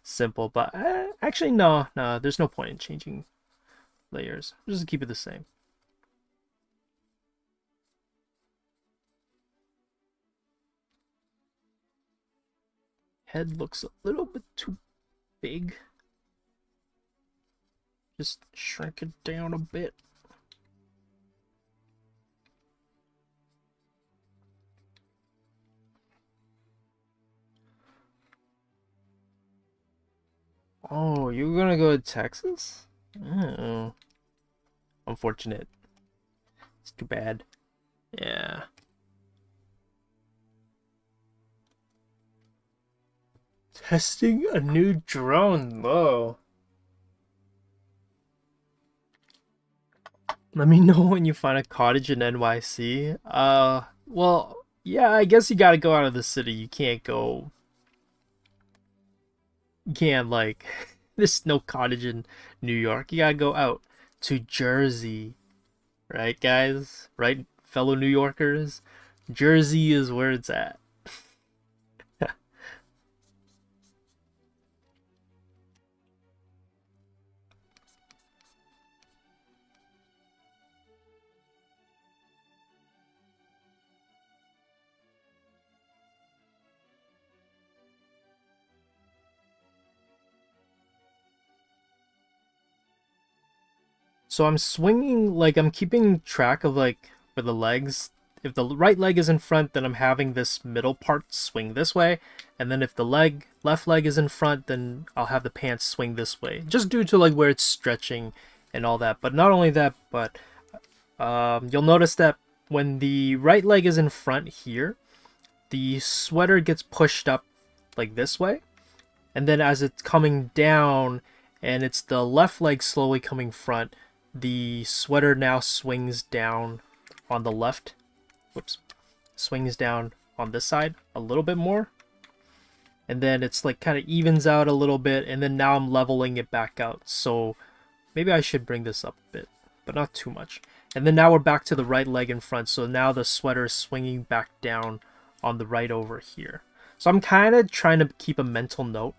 simple. But actually, no, there's no point in changing layers. Just keep it the same. Head looks a little bit too big. Just shrink it down a bit. Oh, you're gonna go to Texas? Oh. Unfortunate. It's too bad. Yeah. Testing a new drone, though. Let me know when you find a cottage in NYC. Well, yeah, I guess you gotta go out of the city. You can't go... You can't, like... There's no cottage in New York. You gotta go out to Jersey. Right, guys? Right, fellow New Yorkers? Jersey is where it's at. So I'm swinging, like, I'm keeping track of, like, for the legs. If the right leg is in front, then I'm having this middle part swing this way. And then if the left leg is in front, then I'll have the pants swing this way. Just due to, like, where it's stretching and all that. But not only that, but you'll notice that when the right leg is in front here, the sweater gets pushed up, like, this way. And then as it's coming down, and it's the left leg slowly coming front, the sweater now swings down on the left. Whoops. Swings down on this side a little bit more. And then it's like kind of evens out a little bit. And then now I'm leveling it back out. So maybe I should bring this up a bit, but not too much. And then now we're back to the right leg in front. So now the sweater is swinging back down on the right over here. So I'm kind of trying to keep a mental note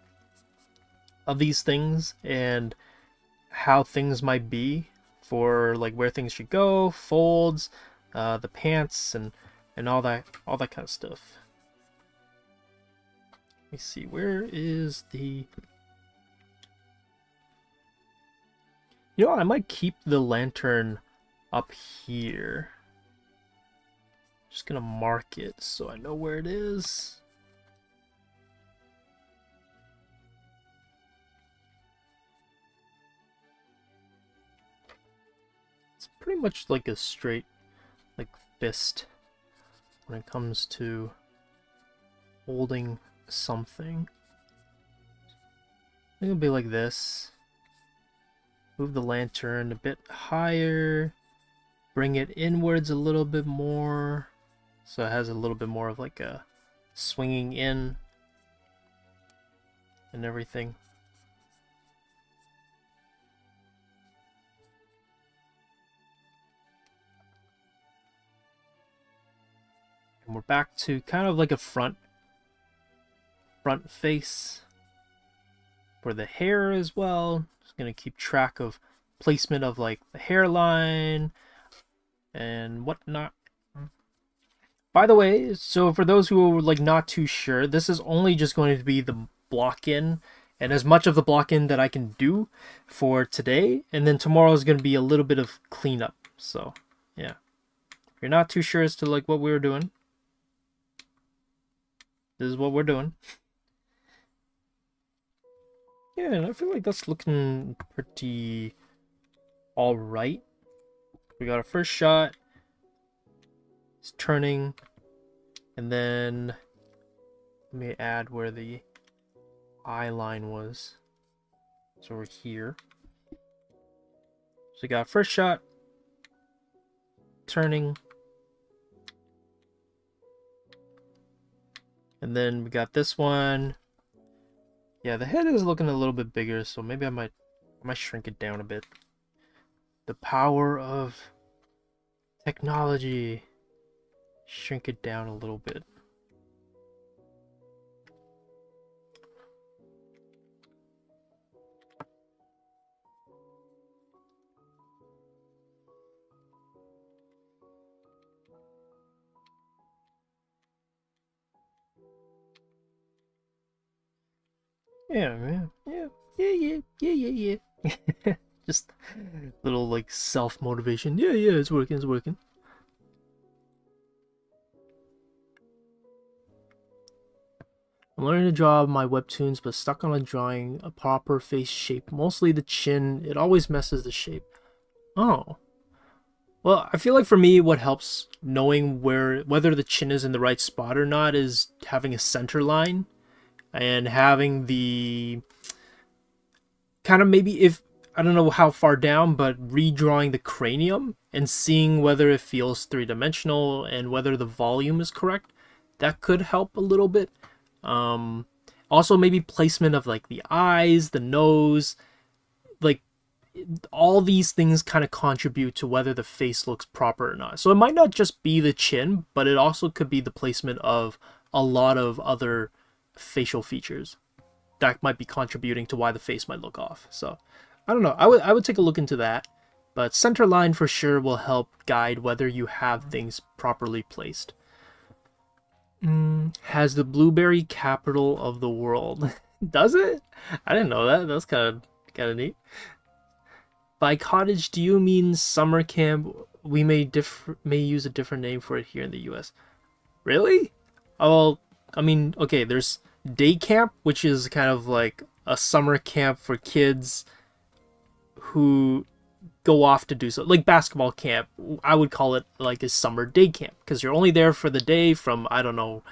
of these things and how things might be for like where things should go, folds, the pants, and all that kind of stuff. Let me see, where is the... You know, I might keep the lantern up here. Just gonna mark it so I know where it is. It's pretty much like a straight, like, fist when it comes to holding something. I think it'll be like this. Move the lantern a bit higher. Bring it inwards a little bit more. So it has a little bit more of like a swinging in and everything. And we're back to kind of like a front face for the hair as well. Just gonna keep track of placement of like the hairline and whatnot. By the way, so for those who are like not too sure, this is only just going to be the block in and as much of the block in that I can do for today, and then tomorrow is going to be a little bit of cleanup. So yeah, if you're not too sure as to like what we were doing, this is what we're doing. Yeah, and I feel like that's looking pretty all right. We got our first shot. He's turning, and then let me add where the eye line was. So we're here. So we got first shot, turning, and then we got this one. Yeah, the head is looking a little bit bigger, so maybe I might shrink it down a bit. The power of technology. Shrink it down a little bit. Yeah, man. Yeah. Just little like self-motivation. Yeah, it's working. I'm learning to draw my webtoons, but stuck on drawing a proper face shape. Mostly the chin. It always messes the shape. Oh. Well, I feel like for me, what helps knowing whether the chin is in the right spot or not is having a center line and having the kind of maybe if I don't know how far down, but redrawing the cranium and seeing whether it feels three-dimensional and whether the volume is correct. That could help a little bit. Also, maybe placement of like the eyes, the nose, like all these things kind of contribute to whether the face looks proper or not. So it might not just be the chin, but it also could be the placement of a lot of other facial features that might be contributing to why the face might look off. So I don't know. I would take a look into that. But center line for sure will help guide whether you have things properly placed. Has the blueberry capital of the world? Does it? I didn't know that. That's kind of neat. By cottage, do you mean summer camp? We may use a different name for it here in the U.S. Really? Oh, I mean, okay. There's day camp, which is kind of like a summer camp for kids who go off to do so, like basketball camp. I would call it like a summer day camp because you're only there for the day from, I don't know,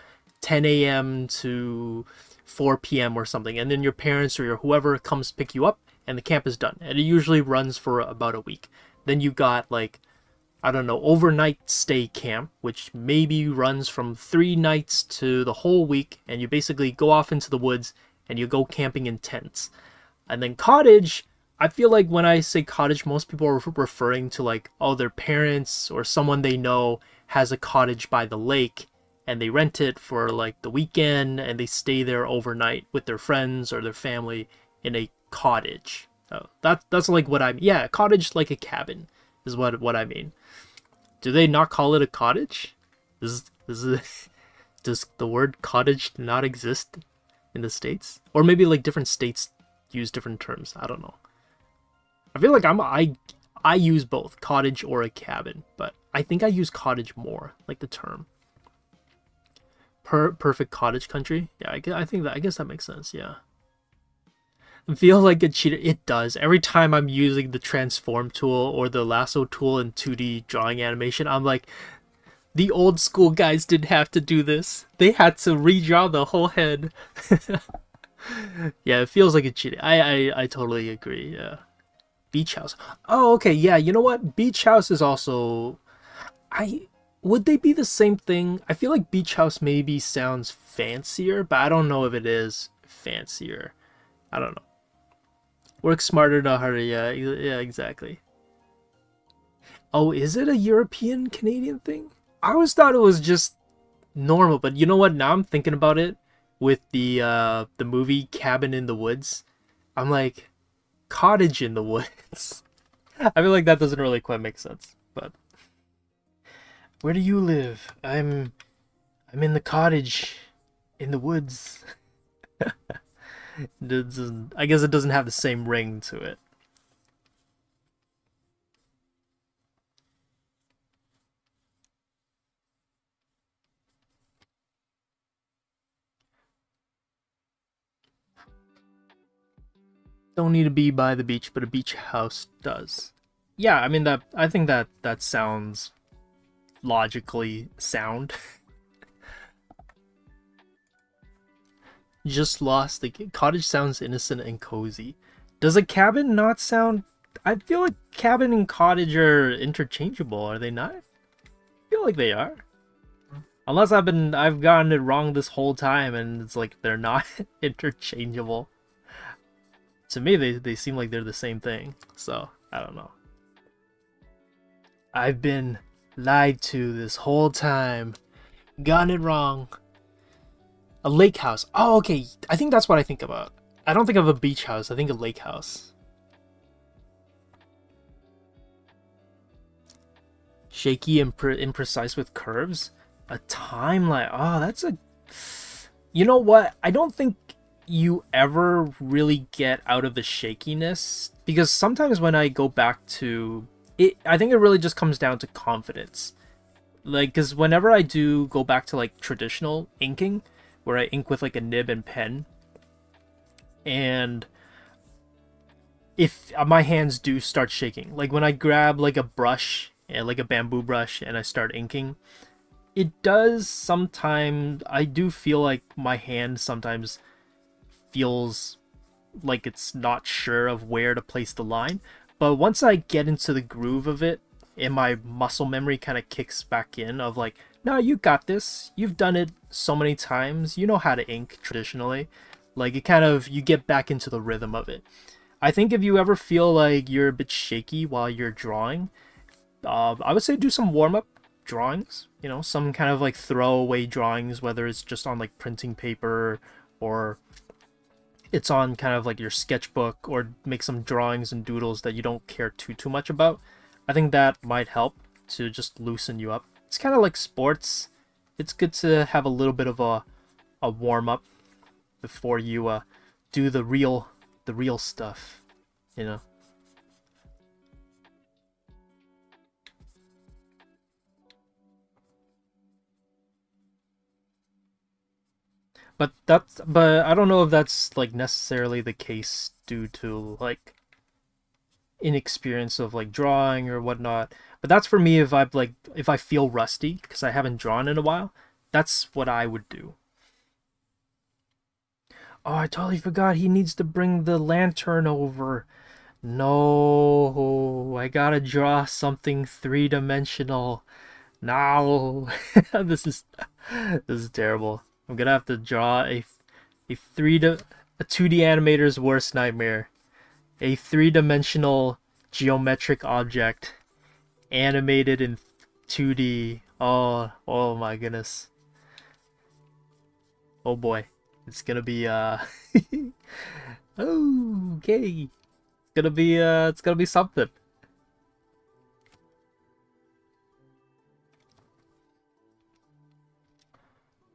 10 a.m. to 4 p.m. or something, and then your parents or your whoever comes pick you up and the camp is done, and it usually runs for about a week. Then you got like, I don't know, overnight stay camp, which maybe runs from 3 nights to the whole week, and you basically go off into the woods and you go camping in tents. And then cottage, I feel like when I say cottage, most people are referring to like, oh, their parents or someone they know has a cottage by the lake and they rent it for like the weekend and they stay there overnight with their friends or their family in a cottage. That's like what I'm, yeah, cottage like a cabin is what I mean. Do they not call it a cottage? Does the word cottage not exist in the States? Or maybe like different states use different terms. I don't know. I feel like I use both cottage or a cabin, but I think I use cottage more, like the term. Perfect cottage country. Yeah, I guess that makes sense. Yeah. I feel like a cheater. It does. Every time I'm using the transform tool or the lasso tool in 2D drawing animation, I'm like, the old school guys didn't have to do this. They had to redraw the whole head. Yeah, it feels like a cheating. I totally agree. Yeah. Beach house. Oh, okay. Yeah, you know what? Beach house is also. Would they be the same thing? I feel like beach house maybe sounds fancier, but I don't know if it is fancier. I don't know. Work smarter, not harder. Yeah, exactly. Oh, is it a European Canadian thing? I always thought it was just normal, but you know what? Now I'm thinking about it with the movie Cabin in the Woods. I'm like, cottage in the woods. I feel like that doesn't really quite make sense. But where do you live? I'm in the cottage in the woods. I guess it doesn't have the same ring to it. Don't need to be by the beach, but a beach house does. Yeah, I mean that. I think that sounds logically sound. Just lost. The cottage sounds innocent and cozy. Does a cabin not sound? I feel like cabin and cottage are interchangeable. Are they not? I feel like they are. Unless I've gotten it wrong this whole time, and it's like they're not interchangeable. To me, they seem like they're the same thing. So I don't know. I've been lied to this whole time. Gotten it wrong. A lake house. Oh, okay. I think that's what I think about. I don't think of a beach house. I think a lake house. Shaky and imprecise with curves. A timeline. Oh, that's a... You know what? I don't think you ever really get out of the shakiness. Because sometimes when I go back to... I think it really just comes down to confidence. Like, because whenever I do go back to, like, traditional inking, where I ink with, like, a nib and pen, and if my hands do start shaking, like when I grab like a brush and like a bamboo brush and I start inking, it does sometimes, I do feel like my hand sometimes feels like it's not sure of where to place the line. But once I get into the groove of it, and my muscle memory kind of kicks back in of like, no, you got this. You've done it so many times. You know how to ink traditionally. Like it kind of, you get back into the rhythm of it. I think if you ever feel like you're a bit shaky while you're drawing, I would say do some warm-up drawings. You know, some kind of like throwaway drawings, whether it's just on like printing paper or it's on kind of like your sketchbook, or make some drawings and doodles that you don't care too much about. I think that might help to just loosen you up. It's kind of like sports. It's good to have a little bit of a warm-up before you do the real stuff, you know. But I don't know if that's like necessarily the case due to like inexperience of like drawing or whatnot. But that's for me if I feel rusty because I haven't drawn in a while. That's what I would do. Oh, I totally forgot he needs to bring the lantern over. No, I gotta draw something three-dimensional. No, this is terrible. I'm gonna have to draw a a 2D animator's worst nightmare. A three-dimensional geometric object animated in 2D. Oh my goodness. Oh boy. It's gonna be okay. It's gonna be something.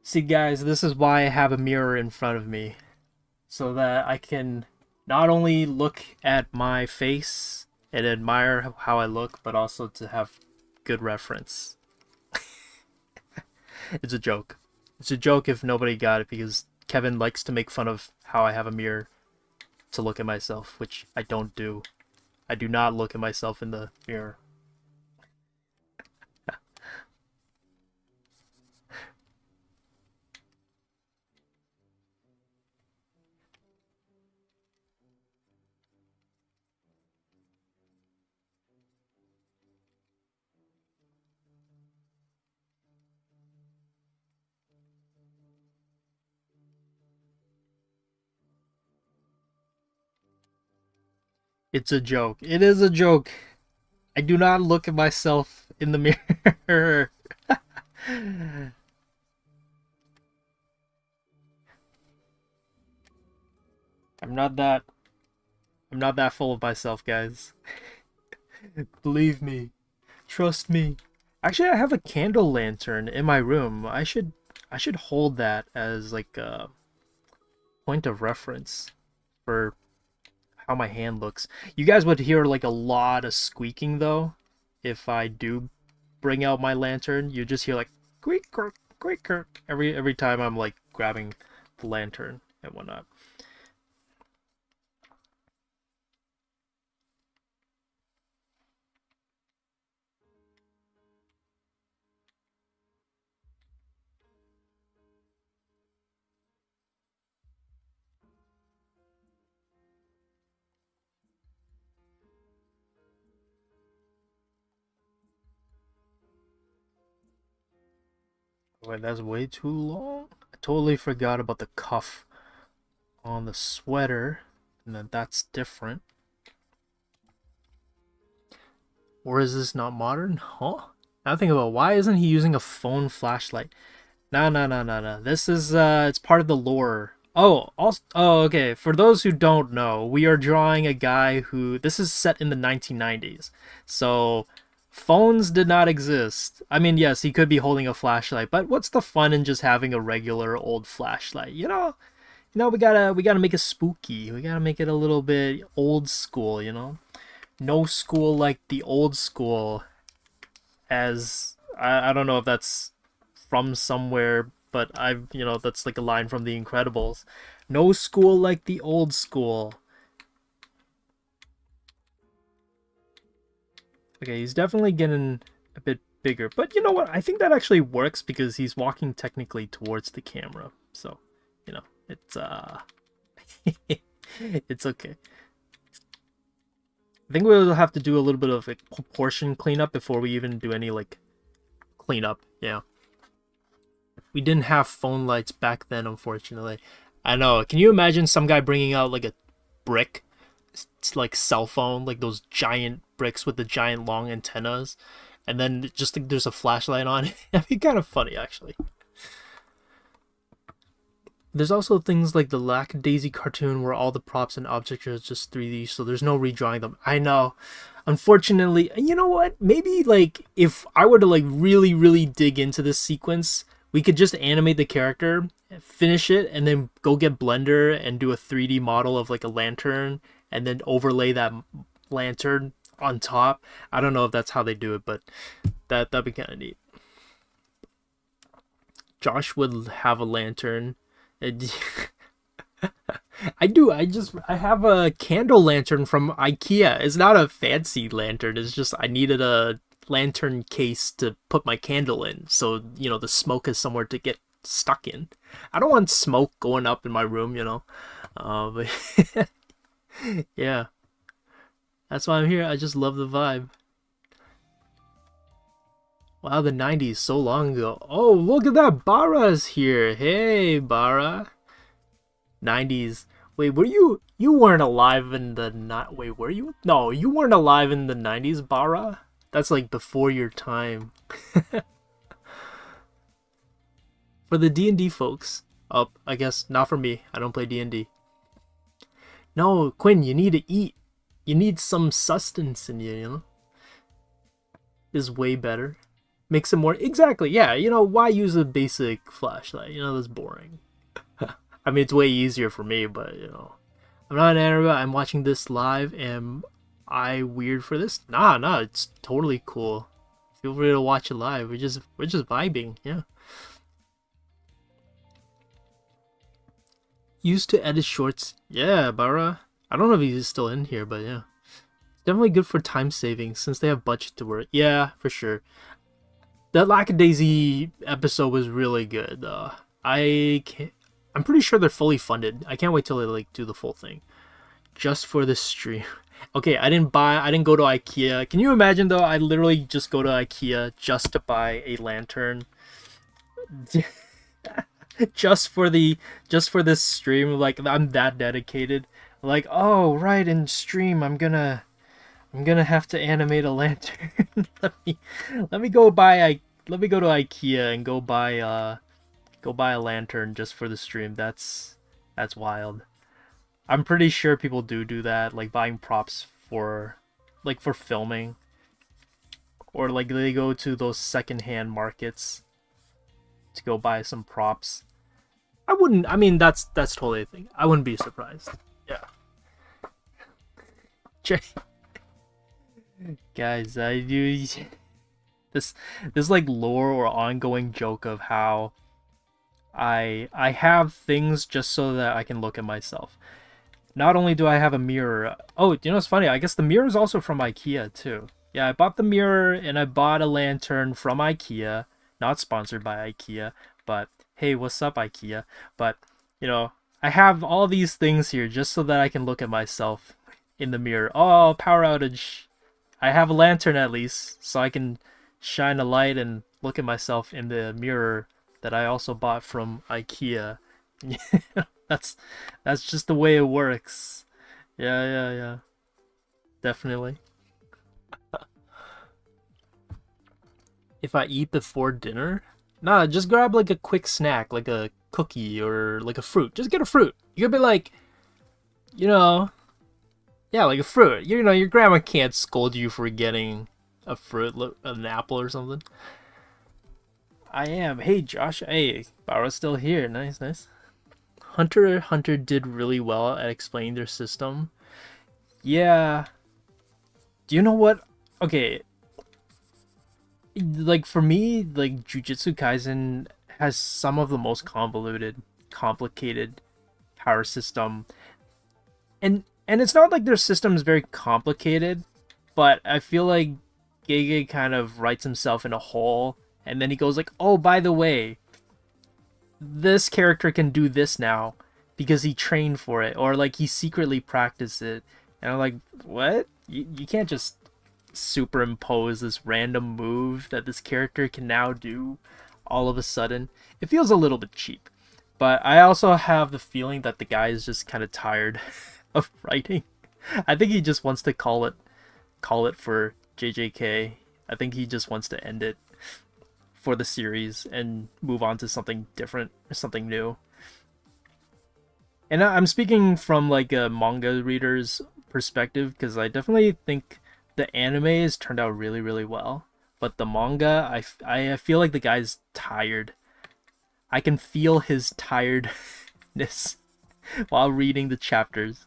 See guys, this is why I have a mirror in front of me. So that I can not only look at my face and admire how I look, but also to have good reference. It's a joke. It's a joke if nobody got it, because Kevin likes to make fun of how I have a mirror to look at myself, which I don't do. I do not look at myself in the mirror. It's a joke. It is a joke. I do not look at myself in the mirror. I'm not that I'm not that full of myself, guys. Believe me. Trust me. Actually, I have a candle lantern in my room. I should hold that as like a point of reference for how my hand looks. You guys would hear like a lot of squeaking though if I do bring out my lantern. You just hear like squeak kirk every time I'm like grabbing the lantern and whatnot. Wait, that's way too long. I totally forgot about the cuff on the sweater, and that's different. Or is this not modern? Huh? Now think about, why isn't he using a phone flashlight? No. This is it's part of the lore. Okay. For those who don't know, we are drawing a guy who, this is set in the 1990s. So phones did not exist. I mean, yes, he could be holding a flashlight, but what's the fun in just having a regular old flashlight? We gotta make it spooky. We gotta make it a little bit old school, No school like the old school, as I don't know if that's from somewhere, but that's like a line from The Incredibles. No school like the old school. Okay, he's definitely getting a bit bigger, but you know what? I think that actually works because he's walking technically towards the camera. So, it's it's okay. I think we'll have to do a little bit of a proportion cleanup before we even do any like cleanup. Yeah. We didn't have phone lights back then, unfortunately. I know. Can you imagine some guy bringing out like a brick? It's like cell phone, like those giant bricks with the giant long antennas, and then just like there's a flashlight on it. That'd be kind of funny, actually. There's also things like the Lackadaisy cartoon where all the props and objects are just 3D, so there's no redrawing them. I know. Unfortunately, you know what? Maybe like if I were to like really, really dig into this sequence, we could just animate the character, finish it, and then go get Blender and do a 3D model of like a lantern, and then overlay that lantern on top. I don't know if that's how they do it, but that'd be kind of neat. Josh would have a lantern. I do. I have a candle lantern from IKEA. It's not a fancy lantern. It's just I needed a lantern case to put my candle in, so the smoke is somewhere to get stuck in. I don't want smoke going up in my room, but yeah, that's why I'm here. I just love the vibe. Wow, the 90s, so long ago. Oh, look at that, Bara's here. Hey, Bara. 90s. Wait, you weren't alive in the wait, were you? No, you weren't alive in the 90s, Bara. That's like before your time. For the D&D folks. Oh, I guess not for me. I don't play D&D. No, Quinn, you need to eat. You need some sustenance in you, Is way better. Makes it more... Exactly, yeah. Why use a basic flashlight? That's boring. I mean, it's way easier for me, but, I'm not an anime. I'm watching this live. Am I weird for this? Nah, it's totally cool. Feel free to watch it live. We're just vibing, yeah. Used to edit shorts. Yeah, Bara. I don't know if he's still in here, but yeah. Definitely good for time saving since they have budget to work. Yeah, for sure. That Lackadaisy episode was really good. I'm pretty sure they're fully funded. I can't wait till they like do the full thing. Just for this stream. Okay, I didn't go to IKEA. Can you imagine though? I literally just go to IKEA just to buy a lantern. just for this stream. Like, I'm that dedicated. Like, oh right, in stream I'm gonna have to animate a lantern. let me go to IKEA and go buy a lantern just for the stream. That's wild. I'm pretty sure people do that, like buying props for filming, or like they go to those secondhand markets to go buy some props. I mean, that's totally a thing. I wouldn't be surprised. Yeah. Guys, I do this like lore or ongoing joke of how I have things just so that I can look at myself. Not only do I have a mirror. Oh, it's funny. I guess the mirror is also from IKEA too. Yeah, I bought the mirror and I bought a lantern from IKEA. Not sponsored by IKEA, but hey, what's up, IKEA? But I have all these things here just so that I can look at myself in the mirror. Oh, power outage. I have a lantern at least, so I can shine a light and look at myself in the mirror that I also bought from IKEA. that's that's just the way it works. Yeah. Definitely. If I eat before dinner, nah, just grab like a quick snack, like a cookie or like a fruit. Just get a fruit. You could be like, you know, yeah, like a fruit. You know, your grandma can't scold you for getting a fruit, an apple or something. I am. Hey, Josh. Hey, Bara's still here. Nice. Hunter x Hunter did really well at explaining their system. Yeah. Do you know what? Okay, like for me, like Jujutsu Kaisen has some of the most convoluted, complicated power system, and it's not like their system is very complicated, but I feel like Gege kind of writes himself in a hole, and then he goes like, "Oh, by the way, this character can do this now because he trained for it, or like he secretly practiced it," and I'm like, "What? You can't just superimpose this random move that this character can now do all of a sudden." It feels a little bit cheap, but I also have the feeling that the guy is just kind of tired of writing. I think he just wants to call it for JJK. I think he just wants to end it for the series and move on to something different or something new. And I'm speaking from like a manga reader's perspective because I definitely think the anime has turned out really well, but the manga, I feel like the guy's tired. I can feel his tiredness while reading the chapters.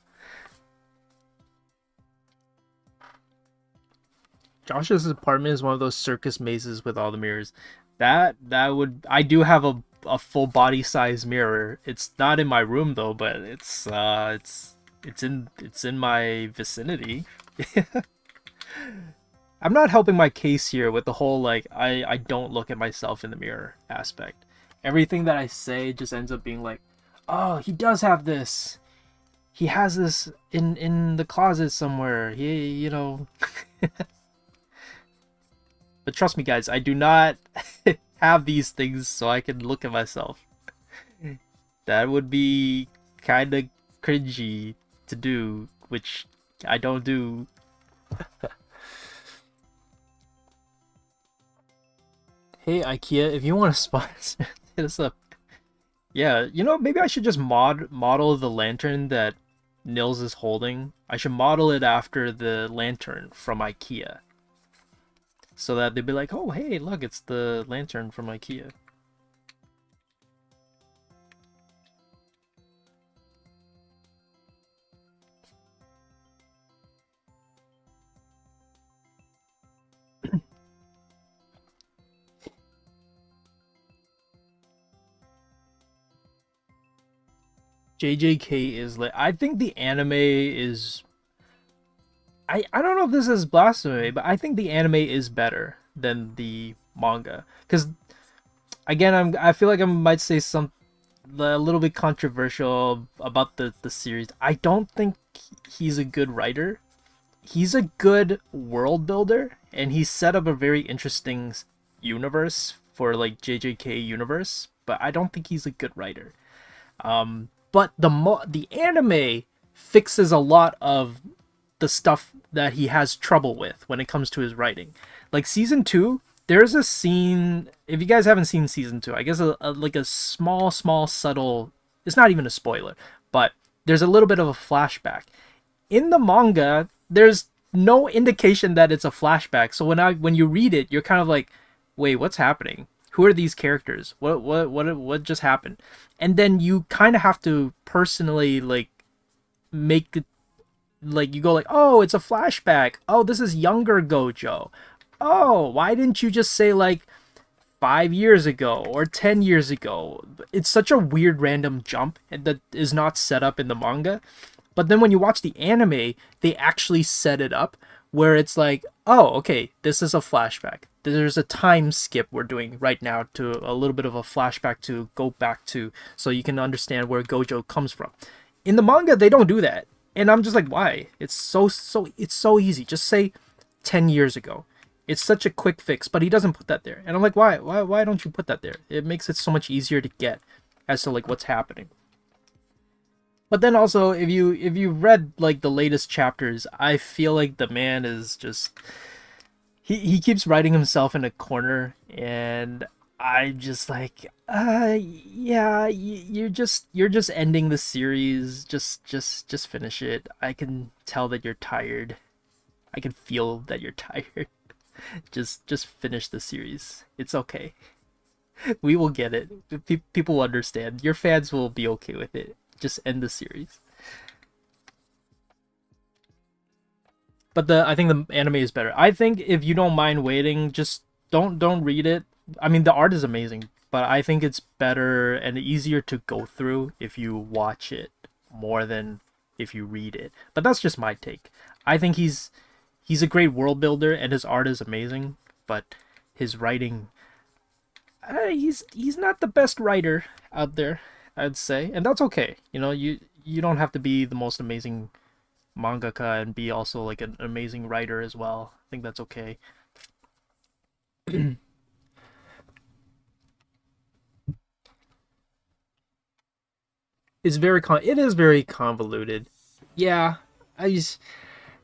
Josh's apartment is one of those circus mazes with all the mirrors. That would, I do have a full body size mirror. It's not in my room though, but it's in my vicinity. I'm not helping my case here with the whole like I don't look at myself in the mirror aspect. Everything that I say just ends up being like, "Oh, he does have this. He has this in the closet somewhere." He. But trust me guys, I do not have these things so I can look at myself. That would be kind of cringy to do, which I don't do. Hey IKEA, if you want to sponsor, hit us up. Yeah, maybe I should just model the lantern that Nils is holding. I should model it after the lantern from IKEA. So that they'd be like, "Oh, hey, look, it's the lantern from IKEA." JJK is like, I think the anime is, I don't know if this is blasphemy, but I think the anime is better than the manga. Because again, I feel like I might say some a little bit controversial about the series. I don't think he's a good writer. He's a good world builder, and he set up a very interesting universe for like JJK universe. But I don't think he's a good writer. But the anime fixes a lot of the stuff that he has trouble with when it comes to his writing. Like season 2, there's a scene, if you guys haven't seen season 2, I guess like a small subtle, it's not even a spoiler, but there's a little bit of a flashback. In the manga, there's no indication that it's a flashback. So when you read it, you're kind of like, "Wait, what's happening? Who are these characters? What just happened?" And then you kind of have to personally like make it, like you go like, "Oh, it's a flashback. Oh, this is younger Gojo. Oh, why didn't you just say like 5 years ago or 10 years ago?" It's such a weird random jump that is not set up in the manga. But then when you watch the anime, they actually set it up where it's like, "Oh, okay, this is a flashback. There's a time skip we're doing right now to a little bit of a flashback to go back to so you can understand where Gojo comes from." In the manga, they don't do that. And I'm just like, why? It's so easy. Just say 10 years ago. It's such a quick fix, but he doesn't put that there. And I'm like, why don't you put that there? It makes it so much easier to get as to like what's happening. But then also, if you read like the latest chapters, I feel like the man is just he keeps writing himself in a corner, and I just like, yeah, you're just ending the series. Just finish it. I can tell that you're tired. I can feel that you're tired. Just finish the series. It's okay. We will get it. People will understand. Your fans will be okay with it. Just end the series. But I think the anime is better. I think if you don't mind waiting, just don't read it. I mean, the art is amazing, but I think it's better and easier to go through if you watch it more than if you read it. But that's just my take. I think he's a great world builder and his art is amazing, but his writing, he's not the best writer out there, I'd say, and that's okay. You don't have to be the most amazing mangaka and be also like an amazing writer as well. I think that's okay. It is very convoluted. Yeah, I just,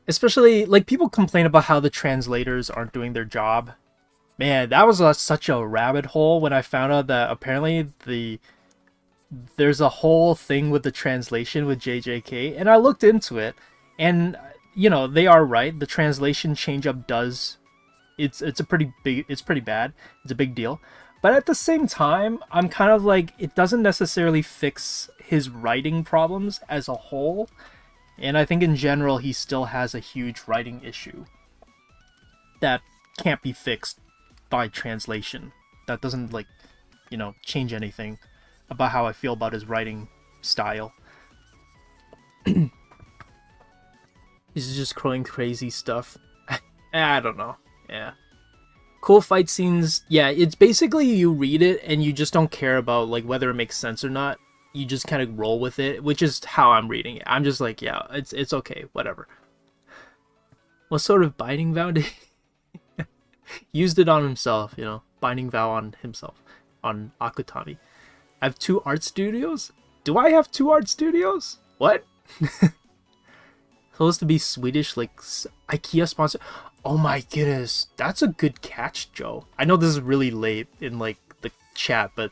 especially like people complain about how the translators aren't doing their job. Man, that was such a rabbit hole when I found out that apparently there's a whole thing with the translation with JJK, and I looked into it, and they are right. The translation change up does, it's pretty bad. It's a big deal. But at the same time, I'm kind of like, it doesn't necessarily fix his writing problems as a whole. And I think in general, he still has a huge writing issue that can't be fixed by translation. That doesn't like, change anything about how I feel about his writing style. He's just crowing crazy stuff. I don't know. Yeah. Cool fight scenes. Yeah, it's basically you read it and you just don't care about like whether it makes sense or not. You just kind of roll with it, which is how I'm reading it. I'm just like, yeah, it's okay, whatever. What sort of binding vow did he used it on himself, binding vow on himself, on Akutami. I have 2 art studios? Do I have 2 art studios? What? Supposed to be Swedish, like IKEA sponsor. Oh my goodness, that's a good catch, Joe. I know this is really late in like the chat, but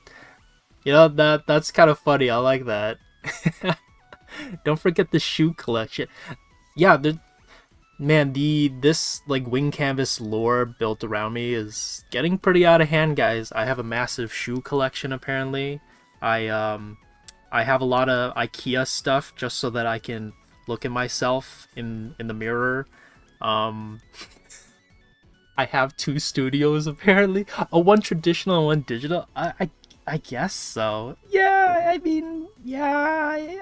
that's kind of funny. I like that. Don't forget the shoe collection. Yeah, this like wing canvas lore built around me is getting pretty out of hand, guys. I have a massive shoe collection apparently. I have a lot of IKEA stuff just so that I can look at myself in the mirror. I have 2 studios apparently. One traditional and one digital. I guess so. Yeah, I mean, yeah.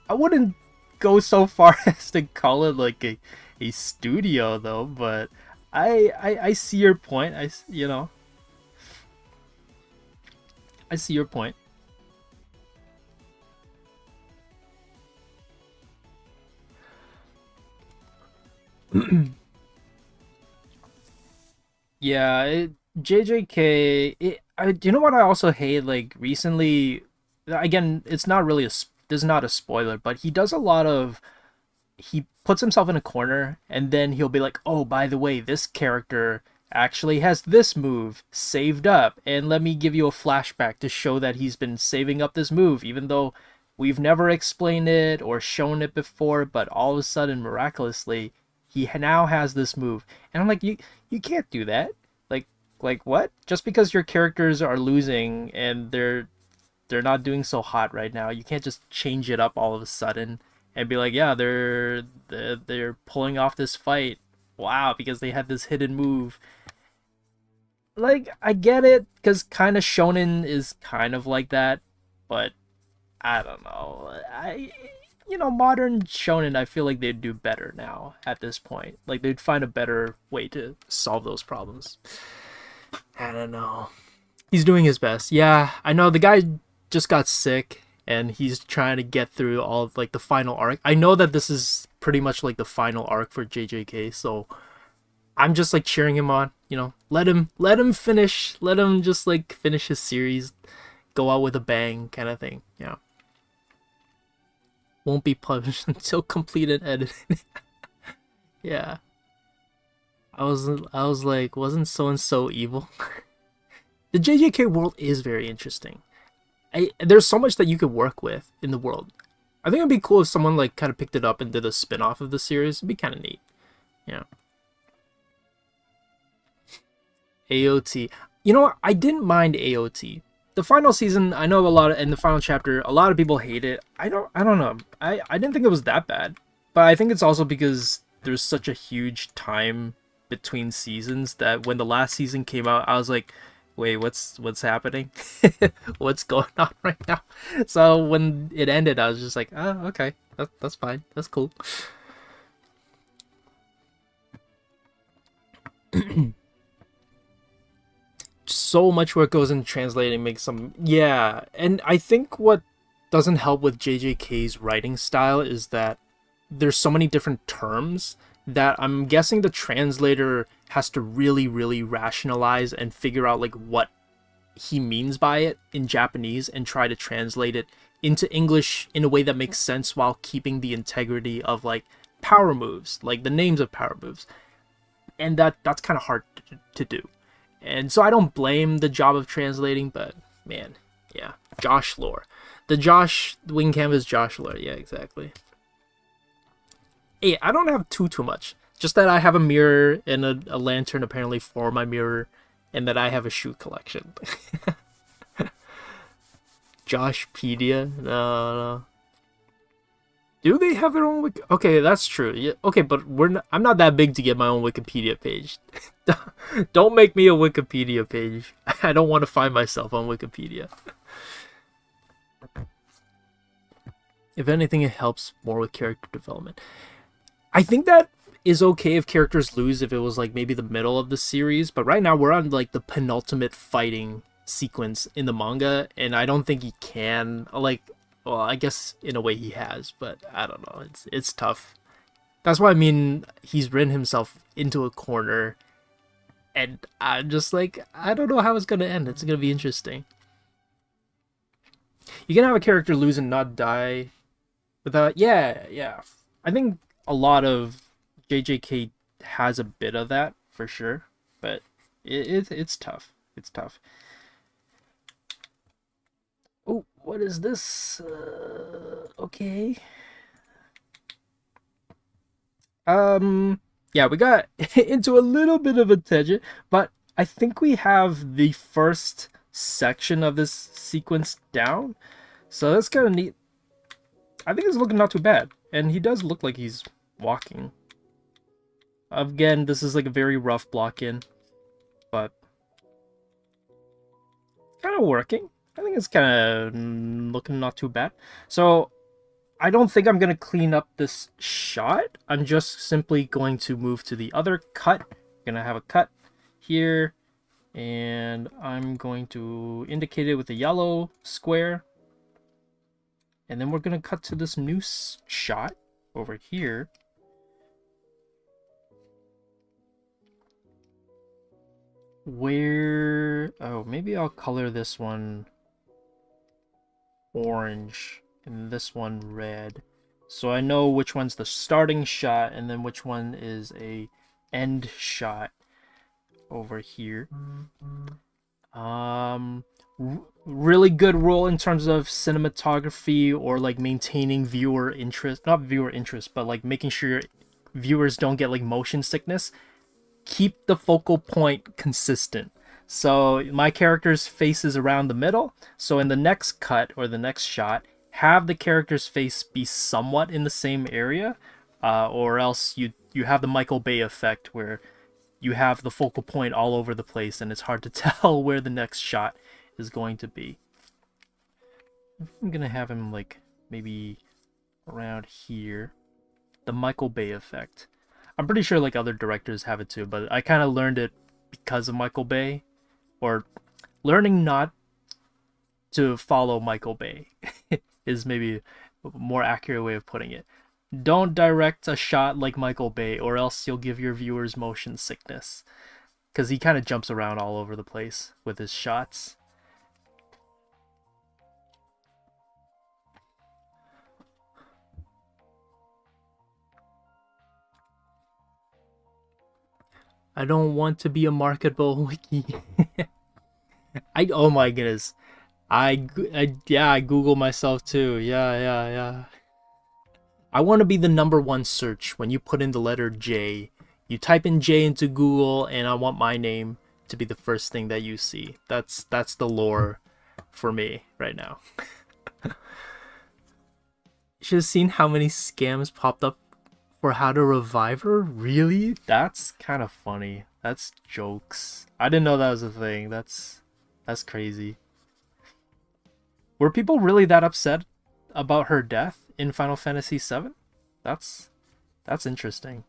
I wouldn't go so far as to call it like a studio though, but I see your point. I see your point. Yeah, JJK. You know what I also hate? Like recently, again, it's not really this is not a spoiler, but he does a lot of. He puts himself in a corner, and then he'll be like, "Oh, by the way, this character actually has this move saved up, and let me give you a flashback to show that he's been saving up this move, even though we've never explained it or shown it before, but all of a sudden, miraculously, he now has this move." And I'm like, you can't do that. Like what? Just because your characters are losing and they're not doing so hot right now, you can't just change it up all of a sudden and be like, yeah, they're pulling off this fight. Wow, because they had this hidden move. Like, I get it, because kind of shonen is kind of like that, but I don't know. Modern shonen, I feel like they'd do better now at this point. Like, they'd find a better way to solve those problems. I don't know. He's doing his best. Yeah, I know the guy just got sick and he's trying to get through all of like the final arc. I know that this is pretty much like the final arc for JJK, so I'm just like cheering him on, you know, let him finish, let him just like finish his series, go out with a bang kind of thing. Yeah. Won't be published until completed editing. Yeah. I was like, wasn't so and so evil? The JJK world is very interesting. There's so much that you could work with in the world. I think it'd be cool if someone like kind of picked it up and did a spin-off of the series. It'd be kind of neat. Yeah. AOT. You know what? I didn't mind AOT. The final season, I know a lot of, in the final chapter, a lot of people hate it. I don't know. I didn't think it was that bad. But I think it's also because there's such a huge time between seasons that when the last season came out, I was like, wait, what's happening? What's going on right now? So when it ended, I was just like, oh, okay. That's fine. That's cool. So much work goes into translating, makes some, yeah. And I think what doesn't help with JJK's writing style is that there's so many different terms that I'm guessing the translator has to really, really rationalize and figure out like what he means by it in Japanese and try to translate it into English in a way that makes sense while keeping the integrity of like power moves, like the names of power moves. And that's kind of hard to do. And so I don't blame the job of translating, but man, yeah, Josh Lore. The wing canvas Josh Lore, yeah, exactly. Hey, I don't have too much. Just that I have a mirror and a lantern apparently for my mirror, and that I have a shoe collection. Joshpedia? No. Do they have their own wiki? Okay, that's true. Yeah, okay, but I'm not that big to get my own Wikipedia page. Don't make me a Wikipedia page. I don't want to find myself on Wikipedia. If anything, it helps more with character development. I think that is okay if characters lose if it was like maybe the middle of the series, but right now we're on like the penultimate fighting sequence in the manga, and I don't think he can like. Well, I guess in a way he has, but I don't know. It's tough. That's why I mean he's written himself into a corner, and I'm just like I don't know how it's gonna end. It's gonna be interesting. You can have a character lose and not die without. Yeah. I think a lot of JJK has a bit of that for sure, but it's tough. It's tough. Oh, what is this? Okay. Yeah, we got into a little bit of a tangent, but I think we have the first section of this sequence down. So that's kind of neat. I think it's looking not too bad. And he does look like he's walking. Again, this is like a very rough block in, but kind of working. I think it's kind of looking not too bad. So I don't think I'm going to clean up this shot. I'm just simply going to move to the other cut. I'm going to have a cut here. And I'm going to indicate it with a yellow square. And then we're going to cut to this new shot over here. Where... Oh, maybe I'll color this one orange and this one red, so I know which one's the starting shot and then which one is a end shot over here. Really good role in terms of cinematography or like maintaining viewer interest, not viewer interest, but like making sure viewers don't get like motion sickness. Keep the focal point consistent. So my character's face is around the middle. So in the next cut or the next shot, have the character's face be somewhat in the same area, or else you have the Michael Bay effect where you have the focal point all over the place and it's hard to tell where the next shot is going to be. I'm gonna have him like maybe around here. The Michael Bay effect. I'm pretty sure like other directors have it too, but I kind of learned it because of Michael Bay. Or learning not to follow Michael Bay is maybe a more accurate way of putting it. Don't direct a shot like Michael Bay, or else you'll give your viewers motion sickness. Because he kind of jumps around all over the place with his shots. I don't want to be a marketable wiki. Oh my goodness. Yeah, I Google myself too. Yeah. I want to be the #1 search when you put in the letter J. You type in J into Google, and I want my name to be the first thing that you see. That's the lore for me right now. You should have seen how many scams popped up for how to revive her. Really? That's kind of funny. That's jokes. I didn't know that was a thing. That's crazy. Were people really that upset about her death in Final Fantasy VII? That's interesting.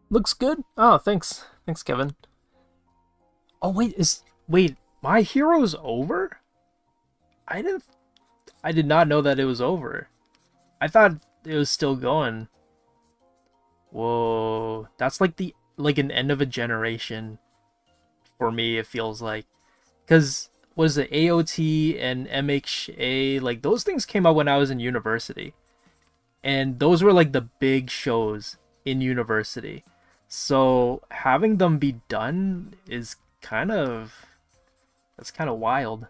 Looks good. Oh, thanks. Thanks, Kevin. Oh wait, My Hero's over? I did not know that it was over. I thought it was still going. Whoa, that's like an end of a generation for me. It feels like, because was it AOT and MHA, like those things came out when I was in university, and those were like the big shows in university. So having them be done is that's kind of wild.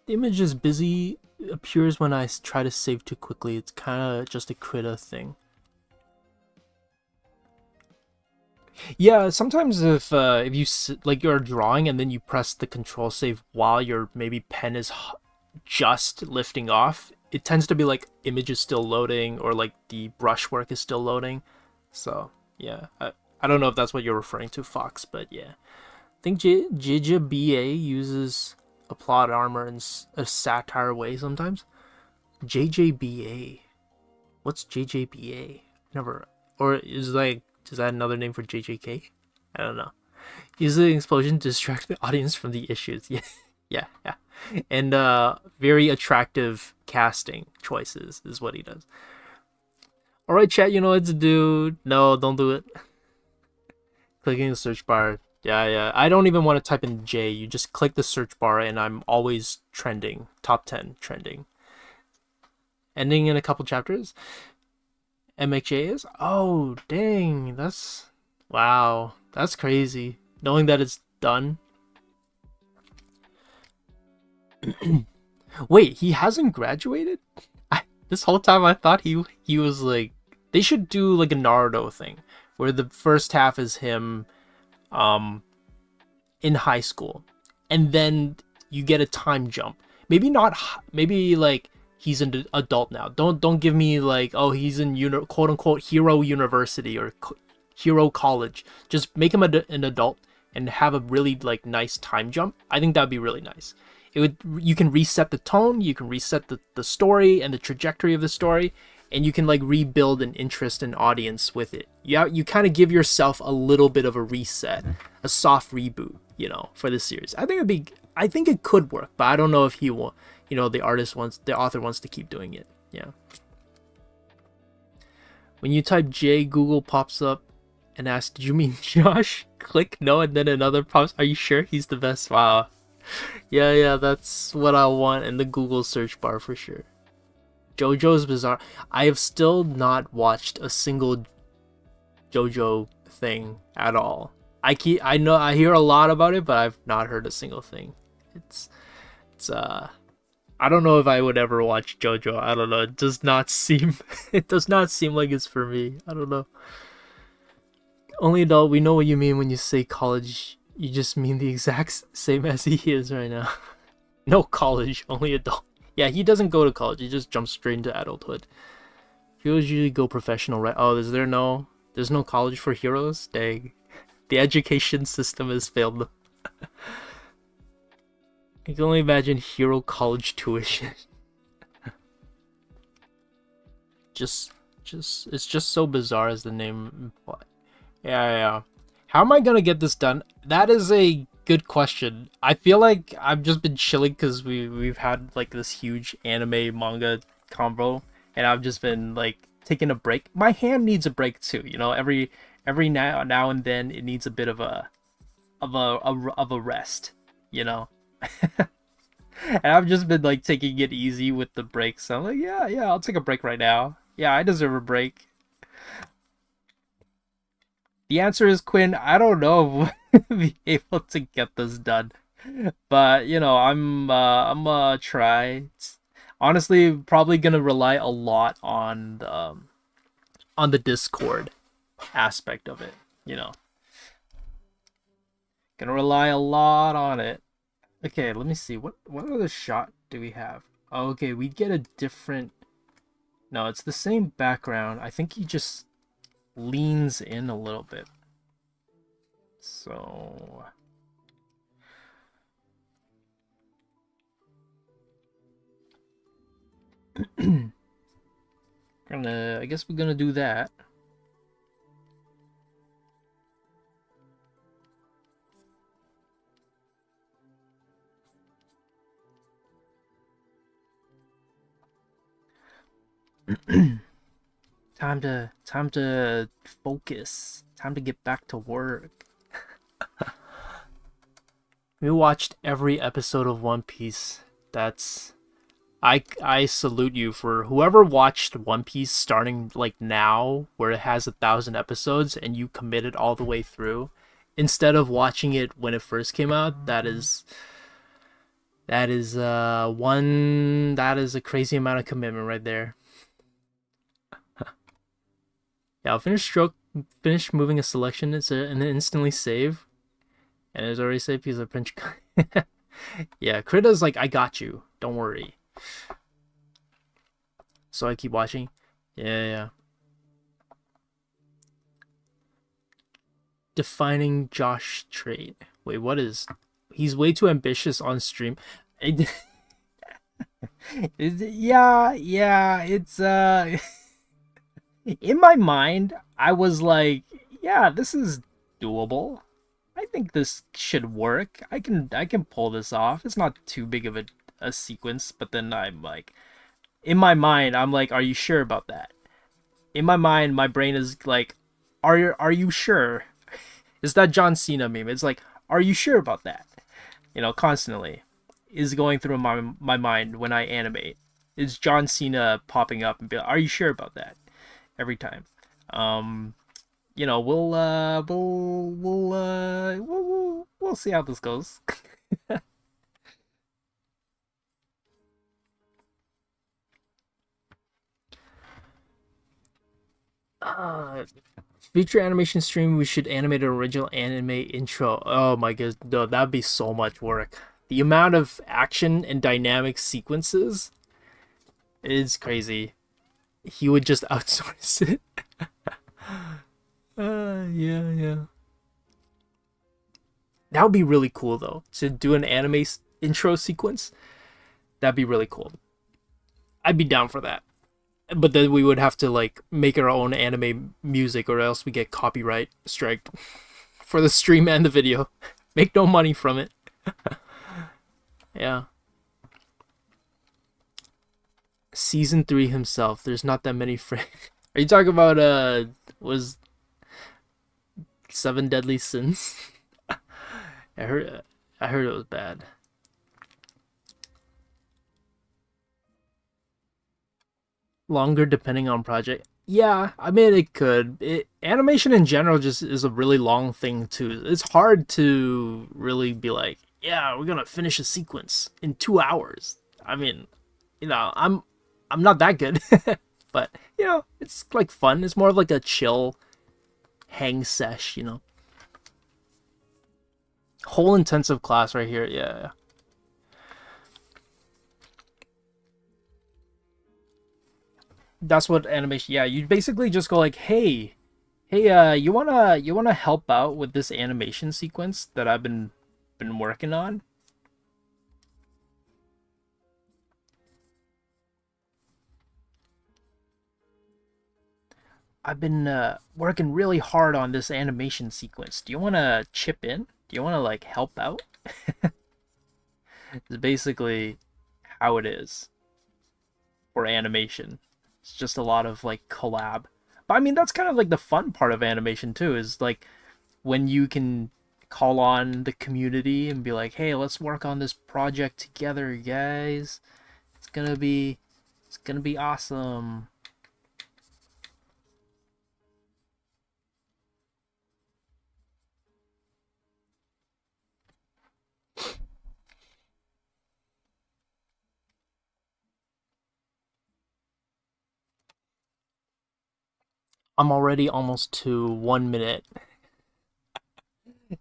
The image is busy, appears when I try to save too quickly. It's kind of just a Krita thing. Yeah, sometimes if you like you're drawing and then you press the control save while your maybe pen is just lifting off, it tends to be like image is still loading, or like the brushwork is still loading. So yeah, I don't know if that's what you're referring to, Fox, but yeah. I think JJBA uses a plot armor in a satire way sometimes. JJBA. What's JJBA? Never. Or is that another name for JJK? I don't know. Using an explosion to distract the audience from the issues. Yeah. And very attractive casting choices is what he does. Alright, chat, you know what to do. No, don't do it. Clicking the search bar. Yeah. I don't even want to type in J. You just click the search bar and I'm always trending. Top 10 trending. Ending in a couple chapters. MHA is? Oh, dang. Wow. That's crazy. Knowing that it's done. Wait, he hasn't graduated? This whole time I thought he was like... They should do like a Naruto thing, where the first half is him in high school, and then you get a time jump. Maybe like he's an adult now. Don't give me like, oh, he's in quote unquote hero university or hero college. Just make him an adult and have a really like nice time jump. I think that'd be really nice. You can reset the tone, you can reset the story and the trajectory of the story, and you can like rebuild an interest in audience with it. You kind of give yourself a little bit of a reset, a soft reboot, for this series. I think it could work, but I don't know if he will, the author wants to keep doing it. Yeah. When you type J, Google pops up and asks, "Did you mean Josh?" Click no, and then another pops. Are you sure he's the best? Wow. Yeah, that's what I want in the Google search bar for sure. JoJo's Bizarre. I have still not watched a single JoJo thing at all. I hear a lot about it, but I've not heard a single thing. It's I don't know if I would ever watch JoJo. I don't know. It does not seem like it's for me. I don't know. Only adult, we know what you mean when you say college. You just mean the exact same as he is right now. No college, only adult. Yeah, he doesn't go to college. He just jumps straight into adulthood. Heroes usually go professional, right? Oh, there's no college for heroes? Dang. The education system has failed them. I can only imagine Hero College tuition. just it's just so bizarre as the name implies. Yeah. How am I gonna get this done? That is a good question. I feel like I've just been chilling because we've had like this huge anime manga convo, and I've just been like taking a break. My hand needs a break too, you know. Every now and then it needs a bit of a rest, you know. And I've just been like taking it easy with the breaks. So I'm like, yeah, I'll take a break right now. Yeah, I deserve a break. The answer is, Quinn, I don't know if we'll be able to get this done. But, you know, I'm try. Honestly, probably gonna rely a lot on the Discord aspect of it, you know. Gonna rely a lot on it. Okay, let me see. What other shot do we have? Oh, okay, we get a different. No, it's the same background. I think he just leans in a little bit. So I guess we're gonna do that. Time to focus. Time to get back to work. We watched every episode of One Piece. That's I salute you for whoever watched One Piece starting like now, where it has 1,000 episodes, and you committed all the way through, instead of watching it when it first came out. That is a crazy amount of commitment right there. Yeah, I'll finish moving a selection. And then instantly save, and it's already saved because of pinch. Yeah, Krita's like, I got you. Don't worry. So I keep watching. Yeah. Defining Josh trait. Wait, what is? He's way too ambitious on stream. Yeah. It's in my mind, I was like, yeah, this is doable. I think this should work. I can pull this off. It's not too big of a sequence, but then I'm like, in my mind, I'm like, are you sure about that? In my mind, my brain is like, are you sure? Is that John Cena meme? It's like, are you sure about that? You know, constantly is going through my mind when I animate. Is John Cena popping up and be like, are you sure about that? Every time. You know, we'll see how this goes. uh, Future animation stream, we should animate an original anime intro. Oh my god, no, that'd be so much work. The amount of action and dynamic sequences is crazy. He would just outsource it. Yeah. That would be really cool though, to do an anime intro sequence. That'd be really cool. I'd be down for that. But then we would have to like make our own anime music, or else we get copyright strike for the stream and the video. Make no money from it. Yeah. Season 3 himself. There's not that many frames. Are you talking about was Seven Deadly Sins? I heard it was bad. Longer depending on project. Yeah, I mean it could. Animation in general just is a really long thing too. It's hard to really be like, yeah, we're gonna finish a sequence in 2 hours. I mean, you know, I'm not that good, but you know, it's like fun. It's more of like a chill hang sesh, you know. Whole intensive class right here. Yeah. That's what animation. Yeah, you basically just go like, hey, you wanna help out with this animation sequence that I've been working on? I've been working really hard on this animation sequence. Do you want to chip in? Do you want to like help out? It's basically how it is for animation. It's just a lot of like collab. But I mean, that's kind of like the fun part of animation too, is like when you can call on the community and be like, "Hey, let's work on this project together, guys. It's gonna be it's gonna be awesome." I'm already almost to 1 minute.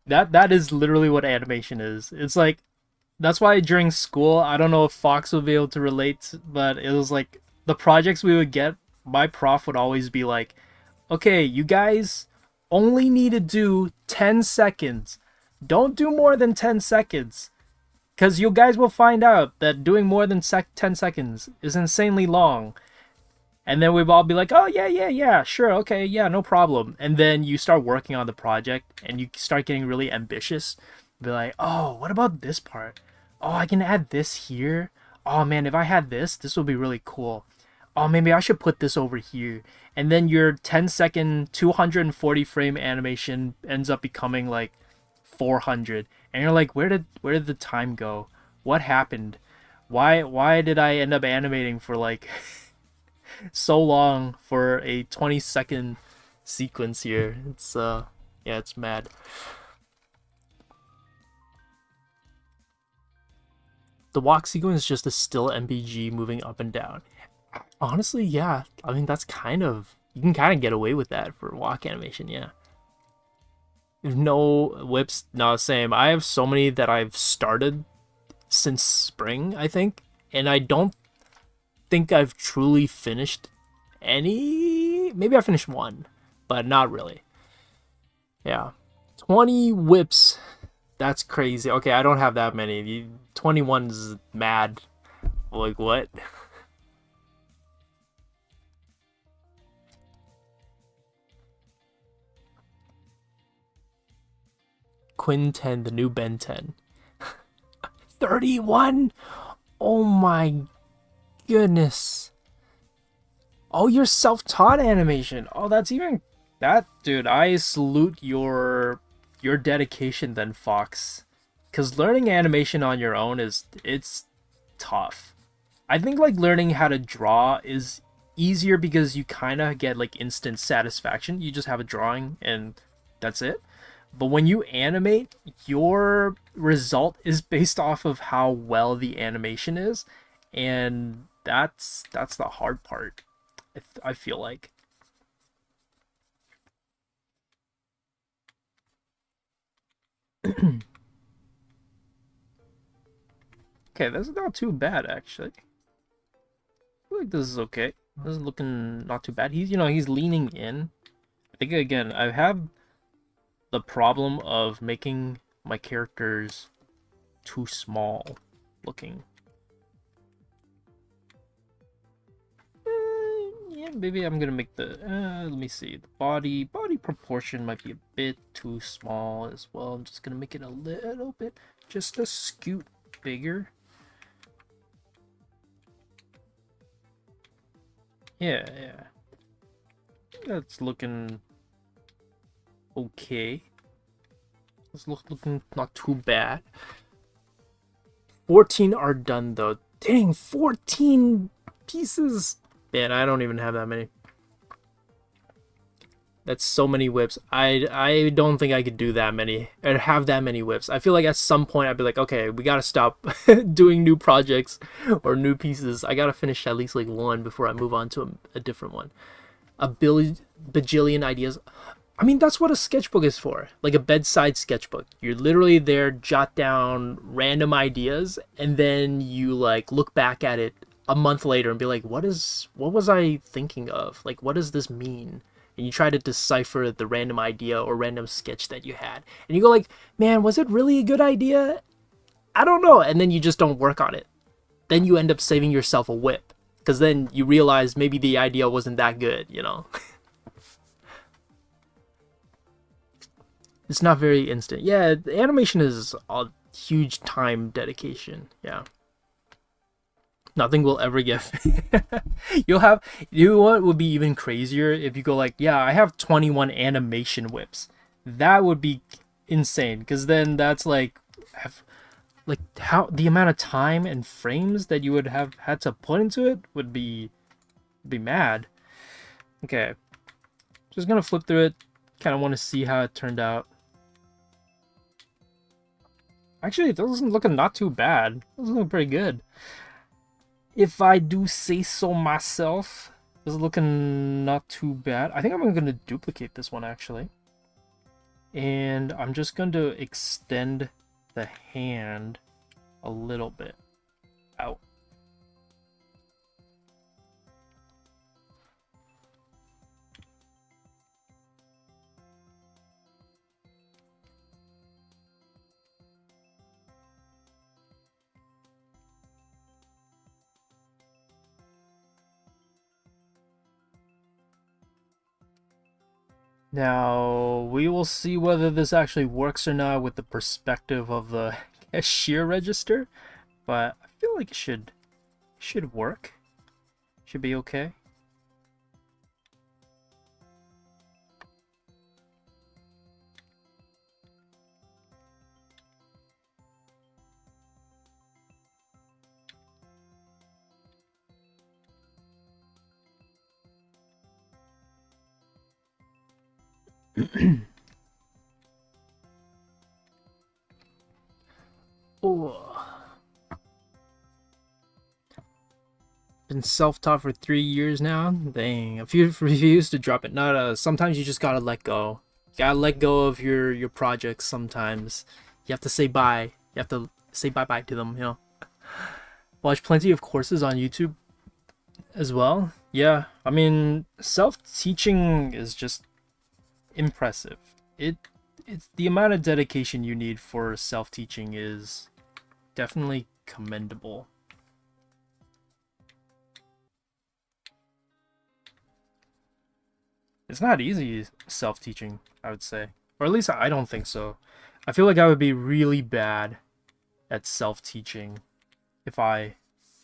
That is literally what animation is. It's like that's why during school, I don't know if Fox will be able to relate, but it was like the projects we would get, my prof would always be like, "Okay, you guys only need to do 10 seconds. Don't do more than 10 seconds. Because you guys will find out that doing more than 10 seconds is insanely long." And then we'd all be like, "Oh, yeah, yeah, yeah, sure, okay, yeah, no problem." And then you start working on the project and you start getting really ambitious. Be like, "Oh, what about this part? Oh, I can add this here. Oh, man, if I had this would be really cool. Oh, maybe I should put this over here." And then your 10-second, 240 frame animation ends up becoming like 400. And you're like, where did the time go? What happened? Why did I end up animating for like so long for a 20-second sequence here? It's yeah, it's mad. The walk sequence is just a still MPG moving up and down. Honestly, yeah. I mean, that's kind of, you can kind of get away with that for walk animation, yeah. No whips, no, same. I have so many that I've started since spring, I think, and I don't think I've truly finished any. Maybe I finished one, but not really. Yeah. 20 whips. That's crazy. Okay, I don't have that many. 21's mad. Like, what? Quinn 10, the new Ben 10. 31? Oh my goodness. Oh, you're self-taught animation. Oh, that's even that, dude. I salute your dedication then, Fox. Cuz learning animation on your own it's tough. I think like learning how to draw is easier because you kind of get like instant satisfaction. You just have a drawing and that's it. But when you animate, your result is based off of how well the animation is, and that's the hard part. I feel like. Okay, that's not too bad actually. I feel like this is okay. This is looking not too bad. He's leaning in. I think again, I have the problem of making my characters too small looking. Yeah, maybe I'm gonna make the let me see, the body proportion might be a bit too small as well. I'm just gonna make it a little bit, just a scoot bigger. Yeah, yeah, that's looking okay. It's looking not too bad. 14 are done though. Dang, 14 pieces. Man, I don't even have that many. That's so many whips. I don't think I could do that many or have that many whips. I feel like at some point I'd be like, okay, we gotta stop doing new projects or new pieces. I gotta finish at least like one before I move on to a different one. Bajillion ideas. I mean, that's what a sketchbook is for. Like a bedside sketchbook. You're literally there, jot down random ideas, and then you like look back at it a month later and be like, what was I thinking of? Like, what does this mean? And you try to decipher the random idea or random sketch that you had. And you go like, man, was it really a good idea? I don't know. And then you just don't work on it. Then you end up saving yourself a whip. Because then you realize maybe the idea wasn't that good, you know? it's not very instant. Yeah, the animation is a huge time dedication. Yeah. Nothing will ever get you'll have you know what would be even crazier if you go like, yeah, I have 21 animation whips. That would be insane because then that's like how the amount of time and frames that you would have had to put into it would be mad. Okay. Just gonna flip through it. Kind of want to see how it turned out. Actually, it doesn't look not too bad. It doesn't look pretty good. If I do say so myself, it's looking not too bad. I think I'm going to duplicate this one actually. And I'm just going to extend the hand a little bit out. Now, we will see whether this actually works or not with the perspective of the cashier register, but I feel like it should work. Should be okay. Oh. Been self-taught for 3 years now. Dang, if you refuse to drop it, not sometimes you just gotta let go. You gotta let go of your projects. Sometimes you have to say bye. You have to say bye bye to them. You know. Watch plenty of courses on YouTube as well. Yeah, I mean, self-teaching is just impressive. It's the amount of dedication you need for self-teaching is definitely commendable. It's not easy self-teaching, I would say. Or at least I don't think so. I feel like I would be really bad at self-teaching if I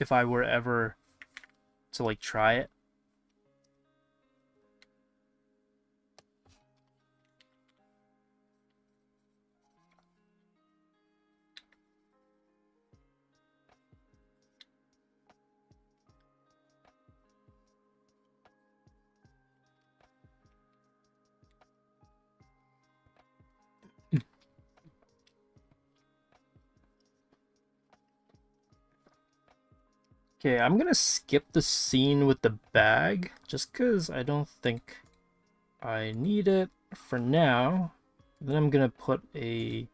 were ever to like try it. Okay, I'm gonna skip the scene with the bag just because I don't think I need it for now. Then I'm gonna put a... You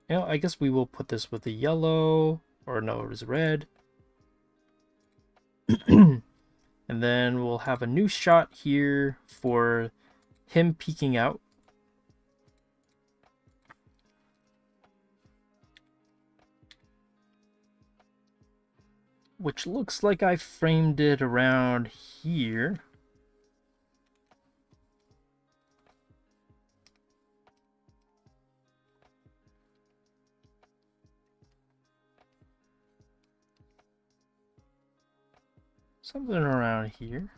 know, I guess we will put this with a yellow, or no, it was red. And then we'll have a new shot here for him peeking out. Which looks like I framed it around here. Something around here.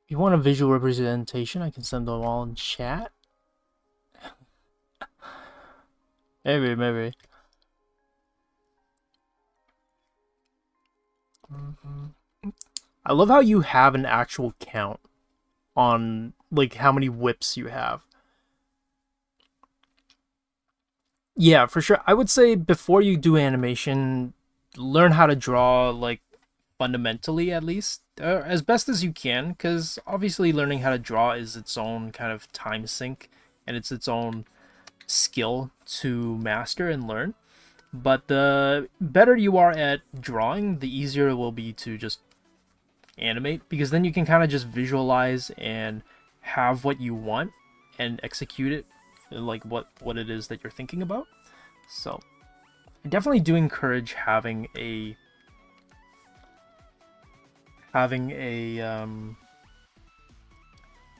If you want a visual representation, I can send them all in chat. Maybe. I love how you have an actual count on like how many whips you have. Yeah, for sure. I would say before you do animation, learn how to draw like fundamentally at least, as best as you can, because obviously learning how to draw is its own kind of time sink and it's its own skill to master and learn. But the better you are at drawing, the easier it will be to just Animate, because then you can kind of just visualize and have what you want and execute it, like what it is that you're thinking about. So I definitely do encourage having a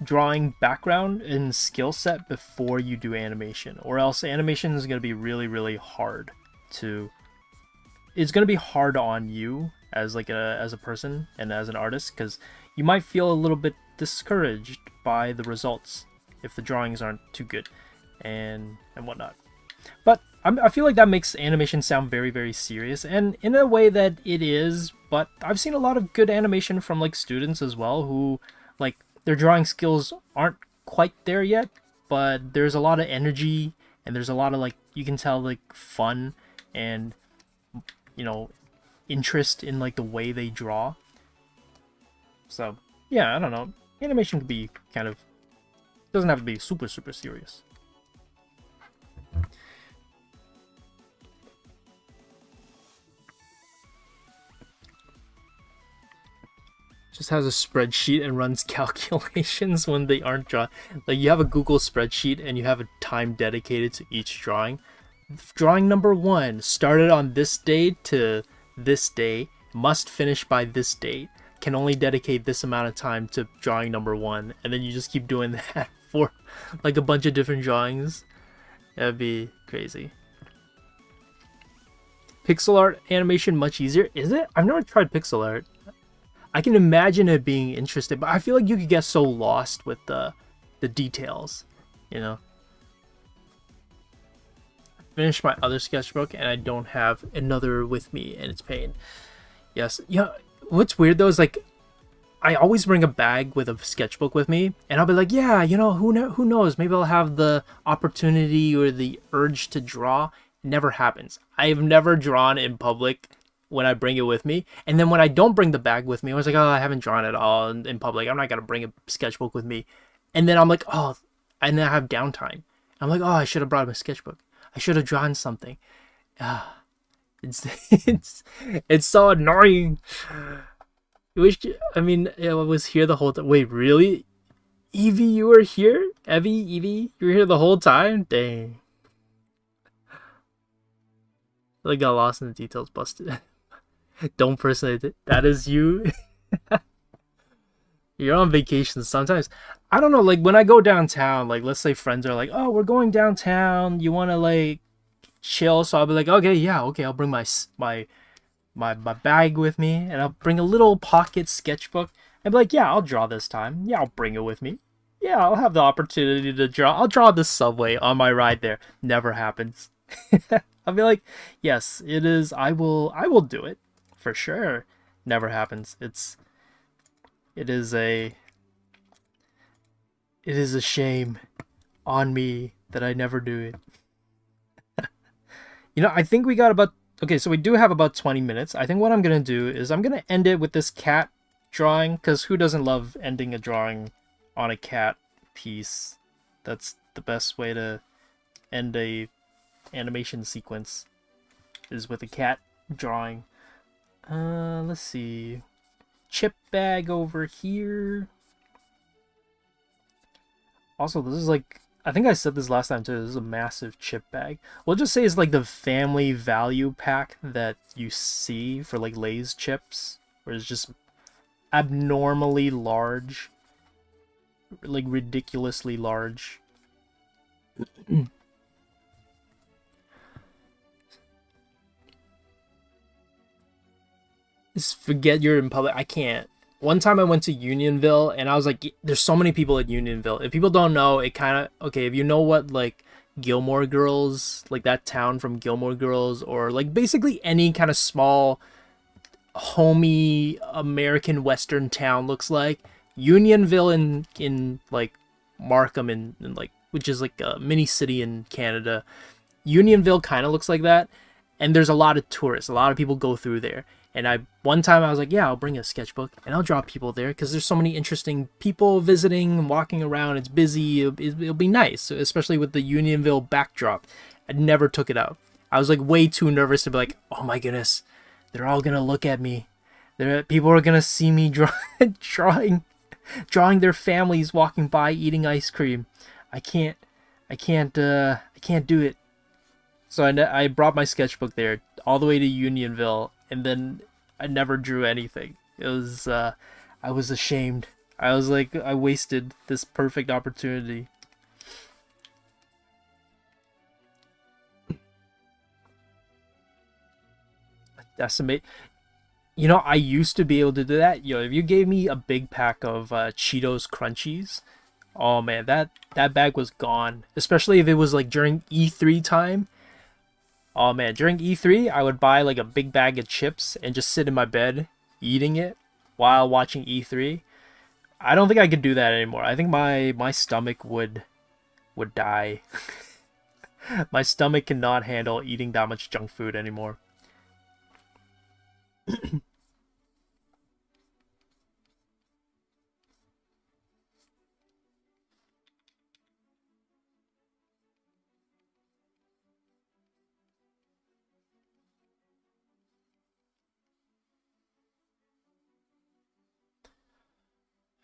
drawing background and skill set before you do animation, or else animation is going to be really hard to, it's going to be hard on you as like as a person and as an artist, because you might feel a little bit discouraged by the results if the drawings aren't too good and whatnot. But I feel like that makes animation sound very serious, and in a way that it is, but I've seen a lot of good animation from like students as well, who like their drawing skills aren't quite there yet, but there's a lot of energy and there's a lot of, like, you can tell, like, fun and, you know, interest in like the way they draw. So yeah, I don't know, animation could be kind of, doesn't have to be super serious. Just has a spreadsheet and runs calculations when they aren't drawn. Like, you have a Google spreadsheet and you have a time dedicated to each drawing. Drawing number 1 started on this day to this day, must finish by this date, can only dedicate this amount of time to drawing number 1, and then you just keep doing that for like a bunch of different drawings. That'd be crazy. Pixel art animation much easier, is it? I've never tried pixel art. I can imagine it being interesting, but I feel like you could get so lost with the details, you know. I finished my other sketchbook and I don't have another with me, and it's pain. Yes, yeah. What's weird though is, like, I always bring a bag with a sketchbook with me, and I'll be like, yeah, you know, who knows? Maybe I'll have the opportunity or the urge to draw. It never happens. I've never drawn in public when I bring it with me, and then when I don't bring the bag with me, I was like, oh, I haven't drawn at all in public, I'm not gonna bring a sketchbook with me. And then I'm like, oh, and then I have downtime, I'm like, oh, I should have brought my sketchbook, I should have drawn something. It's so annoying. I mean, I was here the whole time. Wait, really? Evie, you were here? Evie, you were here the whole time? Dang. I got lost in the details, busted. Don't personate it. That is you. You're on vacation sometimes. I don't know, like, when I go downtown, like, let's say friends are like, oh, we're going downtown, you want to, like, chill? So I'll be like, okay, yeah, okay, I'll bring my bag with me, and I'll bring a little pocket sketchbook, and be like, yeah, I'll draw this time. Yeah, I'll bring it with me. Yeah, I'll have the opportunity to draw. I'll draw the subway on my ride there. Never happens. I'll be like, yes, it is. I will do it for sure. Never happens. It is a shame on me that I never do it. You know, I think we got about, okay, so we do have about 20 minutes. I think what I'm gonna do is I'm gonna end it with this cat drawing, because who doesn't love ending a drawing on a cat piece? That's the best way to end a animation sequence, is with a cat drawing. Let's see, chip bag over here. Also, this is like, I think I said this last time too, this is a massive chip bag. We'll just say it's like the family value pack that you see for like Lay's chips, where it's just abnormally large, like ridiculously large. Just forget you're in public. I can't. One time I went to Unionville, and I was like, there's so many people at Unionville. If people don't know, it kind of, okay, if you know what, like, Gilmore Girls, like that town from Gilmore Girls, or like basically any kind of small, homey American Western town looks like, Unionville in like Markham, in like, which is like a mini city in Canada, Unionville kind of looks like that. And there's a lot of tourists. A lot of people go through there. And one time I was like, yeah, I'll bring a sketchbook and I'll draw people there, because there's so many interesting people visiting and walking around. It's busy. It'll be nice, especially with the Unionville backdrop. I never took it out. I was like way too nervous to be like, oh my goodness, they're all gonna look at me. People are gonna see me drawing their families walking by eating ice cream. I can't, I can't do it. So I brought my sketchbook there all the way to Unionville, and then I never drew anything. It was, I was ashamed. I was like, I wasted this perfect opportunity. Decimate. You know, I used to be able to do that. Yo, if you gave me a big pack of Cheetos Crunchies, oh man, that bag was gone. Especially if it was like during E3 time. Oh man, during E3, I would buy like a big bag of chips and just sit in my bed eating it while watching E3. I don't think I could do that anymore. I think my stomach would die. My stomach cannot handle eating that much junk food anymore.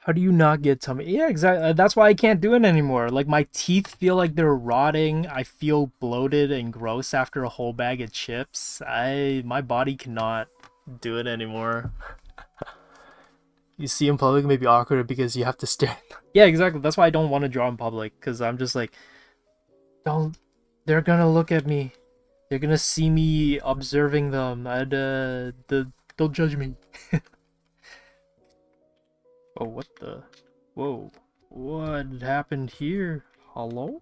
How do you not get tummy? Yeah, exactly. That's why I can't do it anymore. Like my teeth feel like they're rotting. I feel bloated and gross after a whole bag of chips. My body cannot do it anymore. You see in public may be awkward because you have to stare. Yeah, exactly. That's why I don't want to draw in public because I'm just like, don't. They're gonna look at me. They're gonna see me observing them. Don't judge me. Oh, what the? Whoa. What happened here? Hello?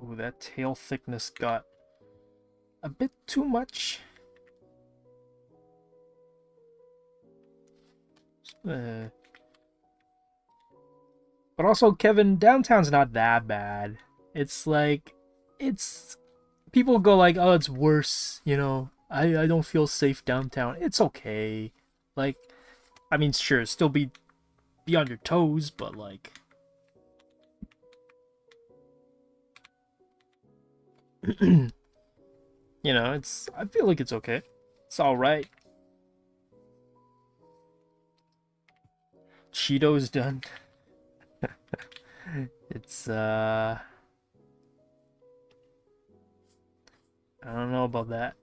Ooh, that tail thickness got a bit too much. Uh, but also, Kevin, downtown's not that bad. It's like, it's people go like, oh, it's worse. You know, I don't feel safe downtown. It's okay. Like, I mean, sure, still be on your toes, but like, you know, it's. I feel like it's okay. It's all right. Cheeto's done. It's I don't know about that.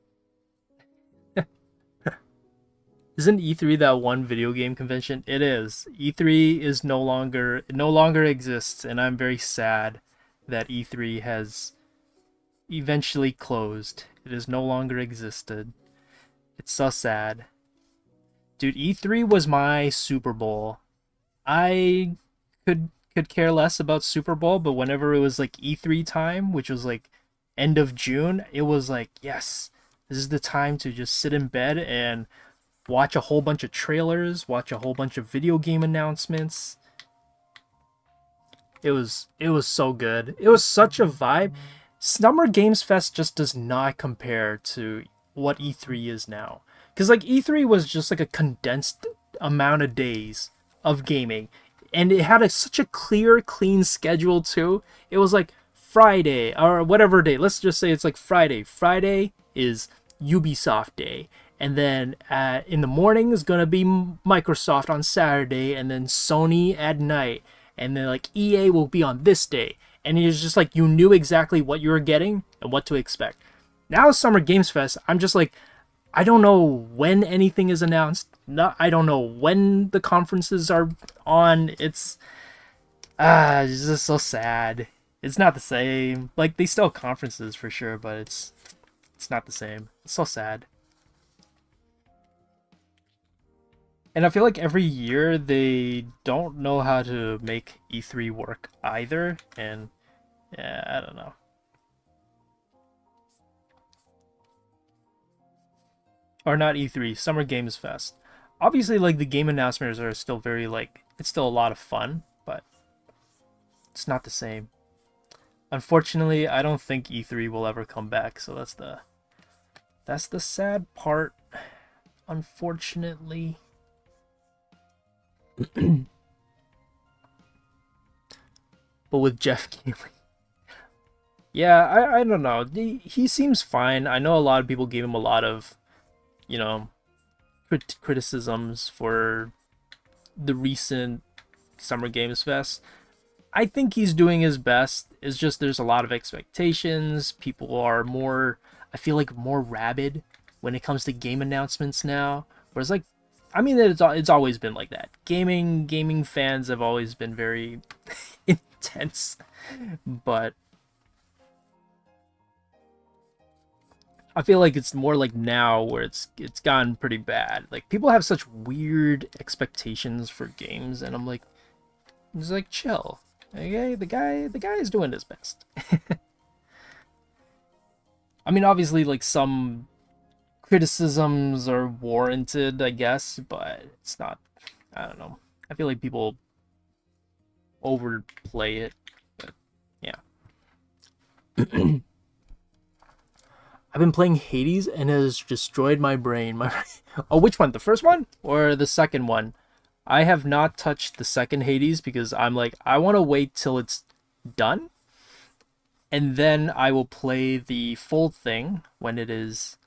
Isn't E3 that one video game convention? It is. E3 is no longer exists, and I'm very sad that E3 has eventually closed. It is no longer existed. It's so sad. Dude, E3 was my Super Bowl. I could care less about Super Bowl, but whenever it was like E3 time, which was like end of June, it was like, yes, this is the time to just sit in bed and watch a whole bunch of trailers, watch a whole bunch of video game announcements. It was so good. It was such a vibe. Summer Games Fest just does not compare to what E3 is now. Cuz like E3 was just like a condensed amount of days of gaming, and it had such a clear clean schedule too. It was like Friday or whatever day. Let's just say it's like Friday. Friday is Ubisoft Day, and then in the morning is gonna be Microsoft on Saturday, and then Sony at night, and then like EA will be on this day, and it's just like you knew exactly what you were getting and what to expect. Now Summer Games Fest, I'm just like, I don't know when anything is announced. Not, I don't know when the conferences are on. It's just so sad. It's not the same. Like they still have conferences for sure, but it's not the same. It's so sad. And I feel like every year they don't know how to make E3 work either. And yeah, I don't know. Or not E3, Summer Games Fest. Obviously, like the game announcements are still very like it's still a lot of fun, but it's not the same. Unfortunately, I don't think E3 will ever come back, so that's the sad part. Unfortunately. but with Jeff Keighley. Yeah, I don't know. He seems fine. I know a lot of people gave him a lot of, you know, criticisms for the recent Summer Games Fest. I think he's doing his best. It's just there's a lot of expectations. People are more, I feel like, more rabid when it comes to game announcements now. Whereas, like, I mean, it's always been like that. Gaming fans have always been very intense, but I feel like it's more like now where it's gotten pretty bad. Like, people have such weird expectations for games, and I'm like, it's like, chill. Okay, the guy is doing his best. I mean, obviously, like, some criticisms are warranted, I guess, but it's not. I don't know. I feel like people overplay it, but yeah. I've been playing Hades and it has destroyed my brain. Oh, which one? The first one or the second one? I have not touched the second Hades because I'm like, I want to wait till it's done, and then I will play the full thing when it is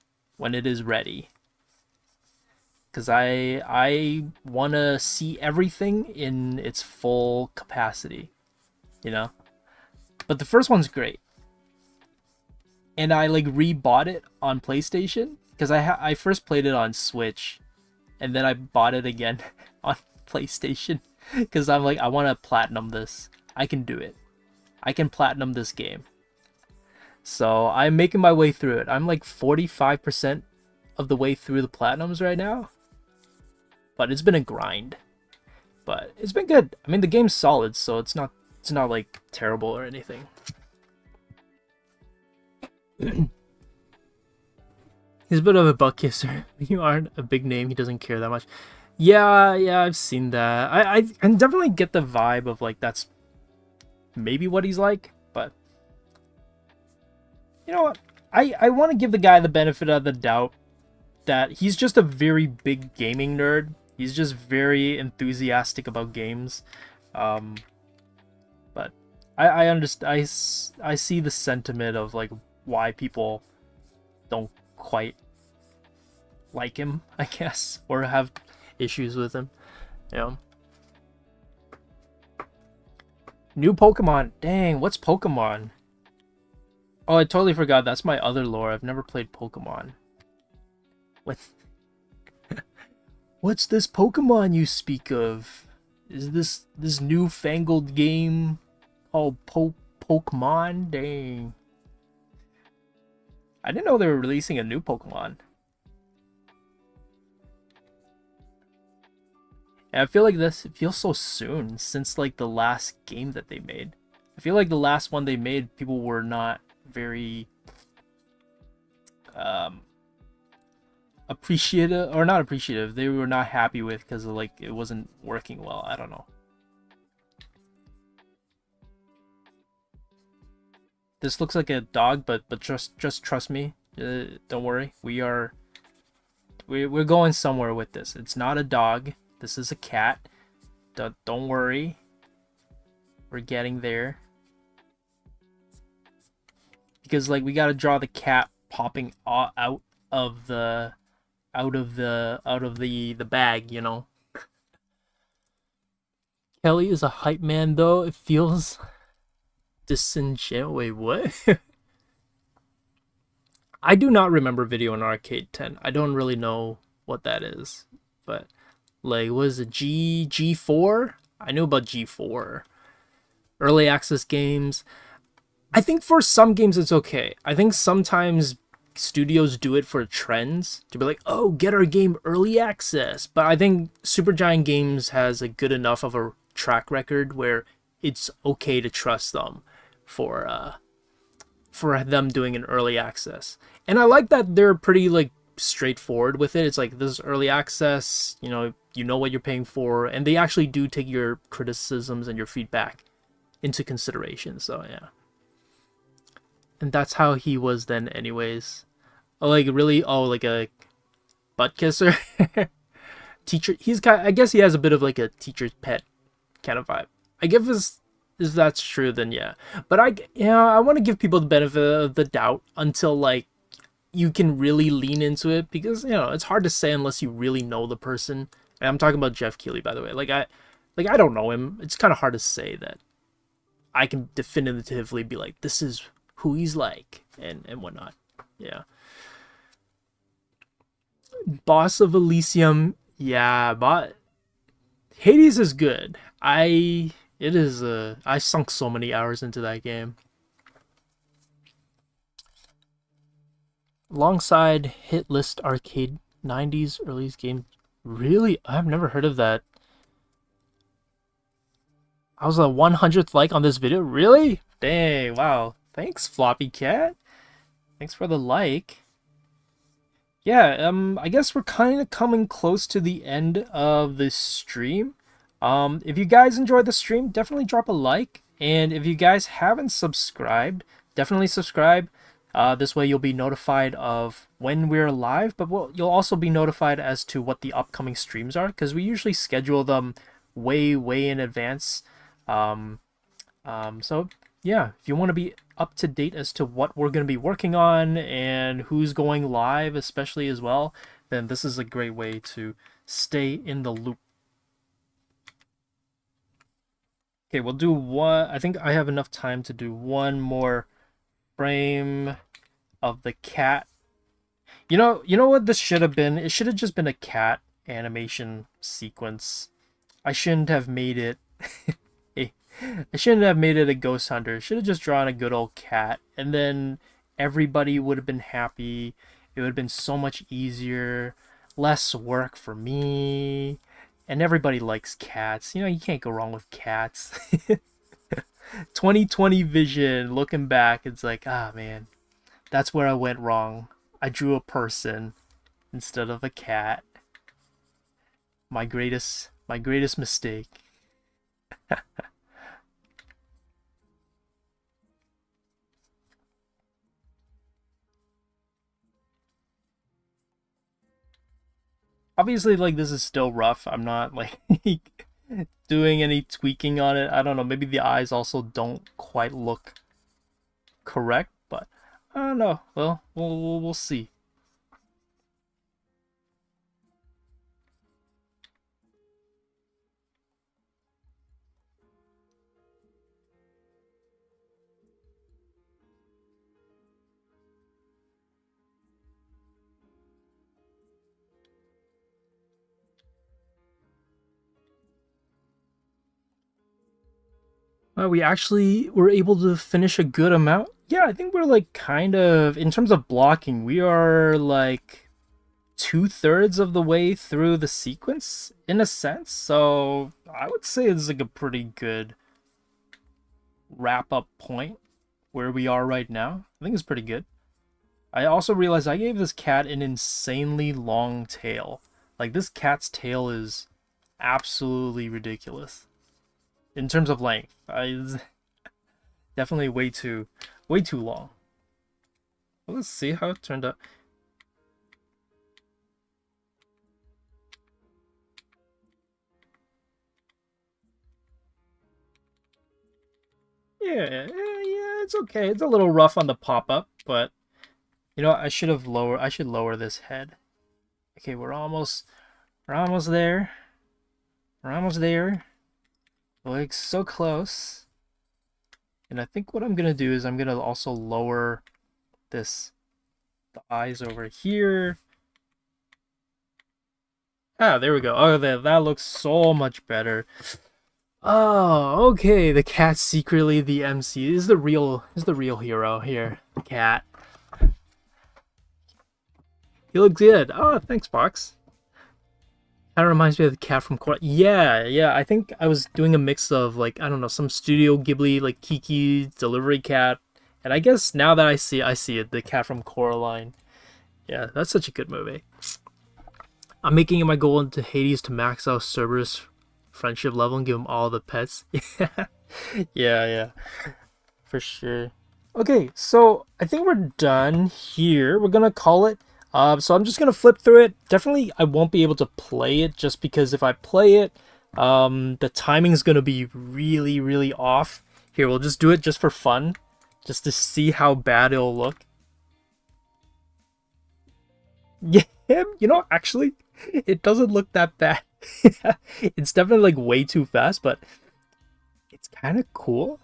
ready. Because I want to see everything in its full capacity, you know? But the first one's great. And I like rebought it on PlayStation because I first played it on Switch, and then I bought it again on PlayStation because I'm like, I want to platinum this. I can do it. I can platinum this game. So I'm making my way through it. I'm like 45% of the way through the platinums right now. But it's been a grind. But it's been good. I mean, the game's solid, so it's not like terrible or anything. He's a bit of a butt kisser. You aren't a big name. He doesn't care that much. Yeah, I've seen that. I definitely get the vibe of like that's maybe what he's like, but you know what? I want to give the guy the benefit of the doubt that he's just a very big gaming nerd. He's just very enthusiastic about games. But I understand. I see the sentiment of like why people don't quite like him, I guess, or have issues with him. Yeah. New Pokemon. Dang, what's Pokemon? Oh, I totally forgot. That's my other lore. I've never played Pokemon. What? What's this Pokemon you speak of? Is this newfangled game called Pokemon? Dang. I didn't know they were releasing a new Pokemon. And I feel like it feels so soon since like the last game that they made. I feel like the last one they made, people were not very appreciative, or not appreciative. They were not happy with because like it wasn't working well. I don't know. This looks like a dog, but just trust me. Don't worry. We're going somewhere with this. It's not a dog. This is a cat. Don't worry. We're getting there. Because like we gotta draw the cat popping out of the bag, you know. Kelly is a hype man though. It feels disenchanted. Wait, what? I do not remember Video in Arcade 10. I don't really know what that is, but like, what is it? G4? I knew about G4. Early access games. I think for some games it's okay. I think sometimes studios do it for trends to be like, oh, get our game early access. But I think Supergiant Games has a good enough of a track record where it's okay to trust them for them doing an early access. And I like that they're pretty like straightforward with it. It's like, this is early access, you know what you're paying for, and they actually do take your criticisms and your feedback into consideration. So yeah. And that's how he was then anyways. Oh, like really? Oh, like a butt kisser? Teacher, I guess he has a bit of like a teacher's pet kind of vibe. I guess if that's true, then yeah. But I want to give people the benefit of the doubt until like you can really lean into it, because it's hard to say unless you really know the person. And I'm talking about Jeff Keighley, by the way. Like I don't know him. It's kind of hard to say that I can definitively be like, this is who he's like, and whatnot. Yeah. Boss of Elysium, yeah, but Hades is good. I sunk so many hours into that game. Alongside Hit List Arcade 90s early game. Really? I've never heard of that. I was a 100th like on this video. Really? Dang, wow. Thanks, Floppy Cat. Thanks for the like. Yeah, I guess we're kind of coming close to the end of this stream. If you guys enjoyed the stream, definitely drop a like. And if you guys haven't subscribed, definitely subscribe. This way you'll be notified of when we're live, but you'll also be notified as to what the upcoming streams are, because we usually schedule them way, way in advance. So yeah, if you want to be up to date as to what we're going to be working on and who's going live, especially as well, then this is a great way to stay in the loop. Okay, we'll do one. I think I have enough time to do one more frame of the cat. You know what this should have been? It should have just been a cat animation sequence. I shouldn't have made it. I shouldn't have made it a ghost hunter. I should have just drawn a good old cat, and then everybody would have been happy. It would have been so much easier, less work for me, and everybody likes cats. You can't go wrong with cats. 2020 vision, looking back, it's like, man, that's where I went wrong. I drew a person instead of a cat. My greatest mistake. Obviously, like, this is still rough. I'm not like doing any tweaking on it. I don't know, maybe the eyes also don't quite look correct, but I don't know. Well, we'll see. We actually were able to finish a good amount. Yeah, I think we're like kind of, in terms of blocking, we are like 2/3 of the way through the sequence in a sense. So I would say it's like a pretty good wrap up point where we are right now. I think it's pretty good. I also realized I gave this cat an insanely long tail. Like, this cat's tail is absolutely ridiculous in terms of length. Definitely way too long. Well, let's see how it turned out. Yeah, it's okay. It's a little rough on the pop-up, but I should lower this head. Okay, we're almost there. We're almost there. Like, so close. And I think what I'm gonna do is I'm gonna also lower the eyes over here. There we go. Oh, that looks so much better. Oh, okay. The cat's secretly the MC. Is the real hero here. The cat. He looks good. Oh, thanks, Fox. Kind of reminds me of the cat from Coraline. Yeah. I think I was doing a mix of, like, I don't know, some Studio Ghibli, like Kiki Delivery Cat, and I guess now that I see it, the cat from Coraline. Yeah, that's such a good movie. I'm making it my goal into Hades to max out Cerberus' friendship level and give him all the pets. Yeah, for sure. Okay, so I think we're done here. We're gonna call it. So I'm just gonna flip through it. Definitely, I won't be able to play it, just because if I play it, the timing's gonna be really, really off. Here, we'll just do it just for fun, just to see how bad it'll look. Yeah, you know, actually, it doesn't look that bad. It's definitely like way too fast, but it's kind of cool.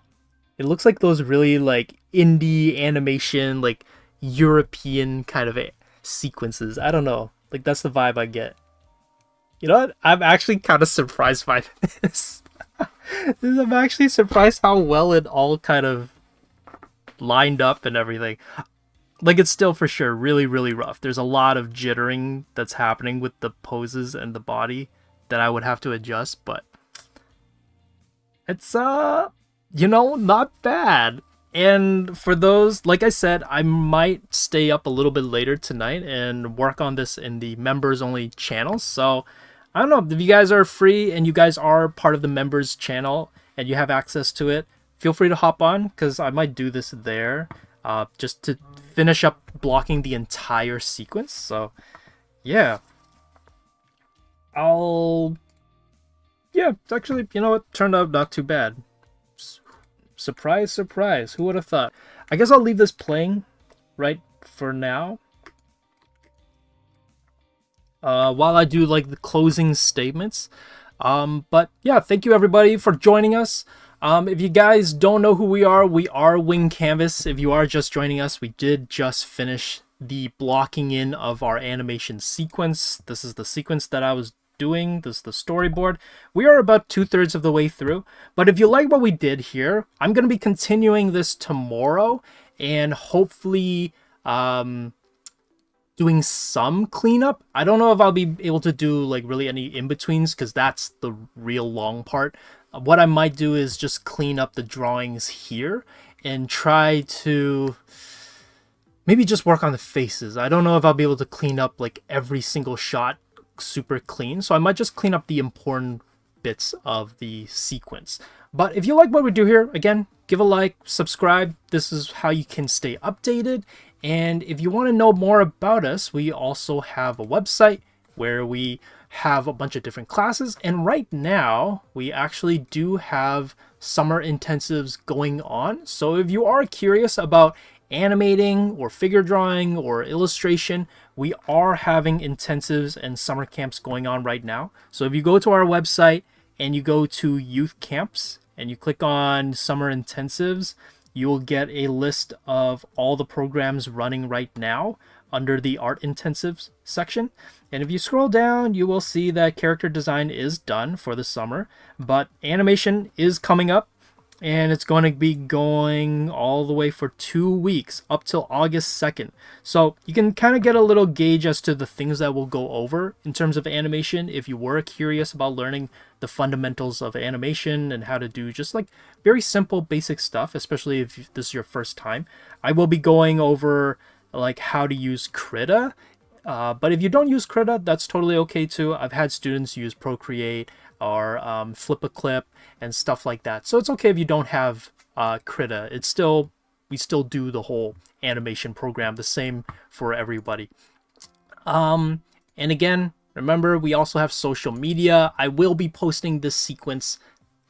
It looks like those really like indie animation, like European kind of sequences. I don't know. Like that's the vibe I get. You know what? I'm actually kind of surprised by this. I'm actually surprised how well it all kind of lined up and everything. Like it's still for sure really, really rough. There's a lot of jittering that's happening with the poses and the body that I would have to adjust, but it's you know, not bad. And for those, like I said, I might stay up a little bit later tonight and work on this in the members only channel. So I don't know if you guys are free and you guys are part of the members channel and you have access to it, feel free to hop on because I might do this there just to finish up blocking the entire sequence. So yeah, it's actually, you know what, turned out not too bad. Surprise, surprise. Who would have thought? I guess I'll leave this playing right for now. While I do like the closing statements. But yeah, thank you everybody for joining us. If you guys don't know who we are Wing Canvas. If you are just joining us, we did just finish the blocking in of our animation sequence. This is the sequence that I was doing. This is the storyboard. We are about 2/3 of the way through, but if you like what we did here, I'm going to be continuing this tomorrow and hopefully doing some cleanup. I don't know if I'll be able to do like really any in-betweens because that's the real long part. What I might do is just clean up the drawings here and try to maybe just work on the faces. I don't know if I'll be able to clean up like every single shot super clean, so I might just clean up the important bits of the sequence. But if you like what we do here, again, give a like, subscribe. This is how you can stay updated. And if you want to know more about us, we also have a website where we have a bunch of different classes, and right now we actually do have summer intensives going on. So if you are curious about animating or figure drawing or illustration, we are having intensives and summer camps going on right now. So if you go to our website and you go to youth camps and you click on summer intensives, you will get a list of all the programs running right now under the art intensives section. And if you scroll down, you will see that character design is done for the summer, but animation is coming up. And it's going to be going all the way for 2 weeks up till August 2nd. So you can kind of get a little gauge as to the things that we'll go over in terms of animation if you were curious about learning the fundamentals of animation and how to do just like very simple basic stuff, especially if this is your first time. I will be going over like how to use Krita. But if you don't use Krita, that's totally okay too. I've had students use Procreate or Flip a Clip and stuff like that. So it's okay if you don't have Krita. We still do the whole animation program the same for everybody. And again, remember, we also have social media. I will be posting this sequence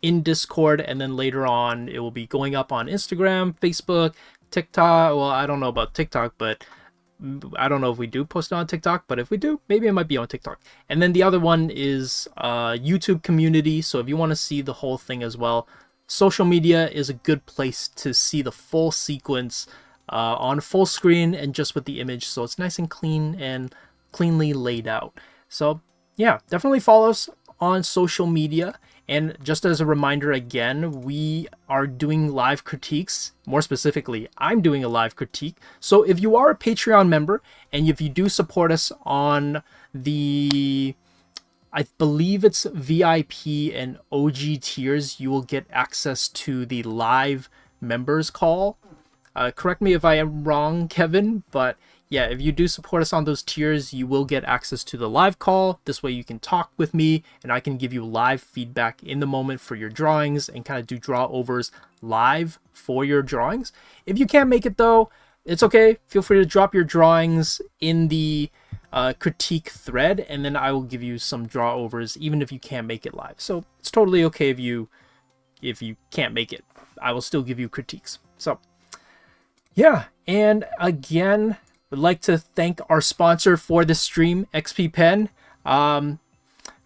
in Discord, and then later on it will be going up on Instagram, Facebook, TikTok. Well, I don't know about TikTok, but I don't know if we do post it on TikTok, but if we do, maybe it might be on TikTok. And then the other one is YouTube community. So if you want to see the whole thing as well, social media is a good place to see the full sequence on full screen and just with the image. So it's nice and clean and cleanly laid out. So yeah, definitely follow us on social media. And just as a reminder again, we are doing live critiques. More specifically, I'm doing a live critique. So if you are a Patreon member and if you do support us on the, I believe it's VIP and OG tiers, you will get access to the live members call. Correct me if I am wrong, Kevin, but yeah, if you do support us on those tiers, you will get access to the live call. This way you can talk with me and I can give you live feedback in the moment for your drawings and kind of do draw overs live for your drawings. If you can't make it though, it's okay. Feel free to drop your drawings in the critique thread and then I will give you some draw overs even if you can't make it live. So it's totally okay if you if you can't make it. I will still give you critiques. So yeah, and again, would like to thank our sponsor for this stream, XP Pen,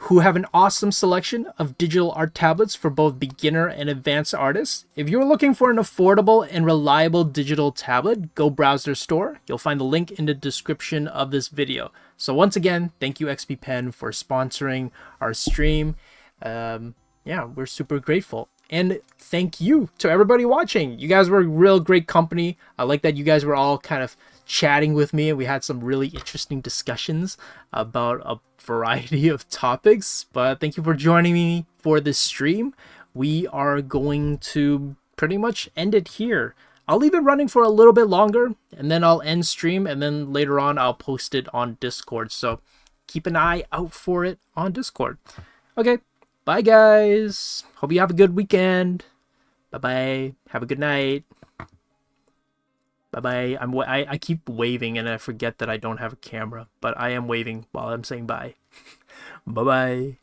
who have an awesome selection of digital art tablets for both beginner and advanced artists. If you're looking for an affordable and reliable digital tablet, go browse their store. You'll find the link in the description of this video. So once again, thank you XP Pen for sponsoring our stream. Yeah, we're super grateful. And thank you to everybody watching. You guys were a real great company. I like that you guys were all kind of chatting with me, and we had some really interesting discussions about a variety of topics. But thank you for joining me for this stream. We are going to pretty much end it here. I'll leave it running for a little bit longer, and then I'll end stream, and then later on I'll post it on Discord. So keep an eye out for it on Discord. Okay, bye guys. Hope you have a good weekend. Bye-bye. Have a good night. Bye-bye. I keep waving and I forget that I don't have a camera, but I am waving while I'm saying bye. Bye-bye.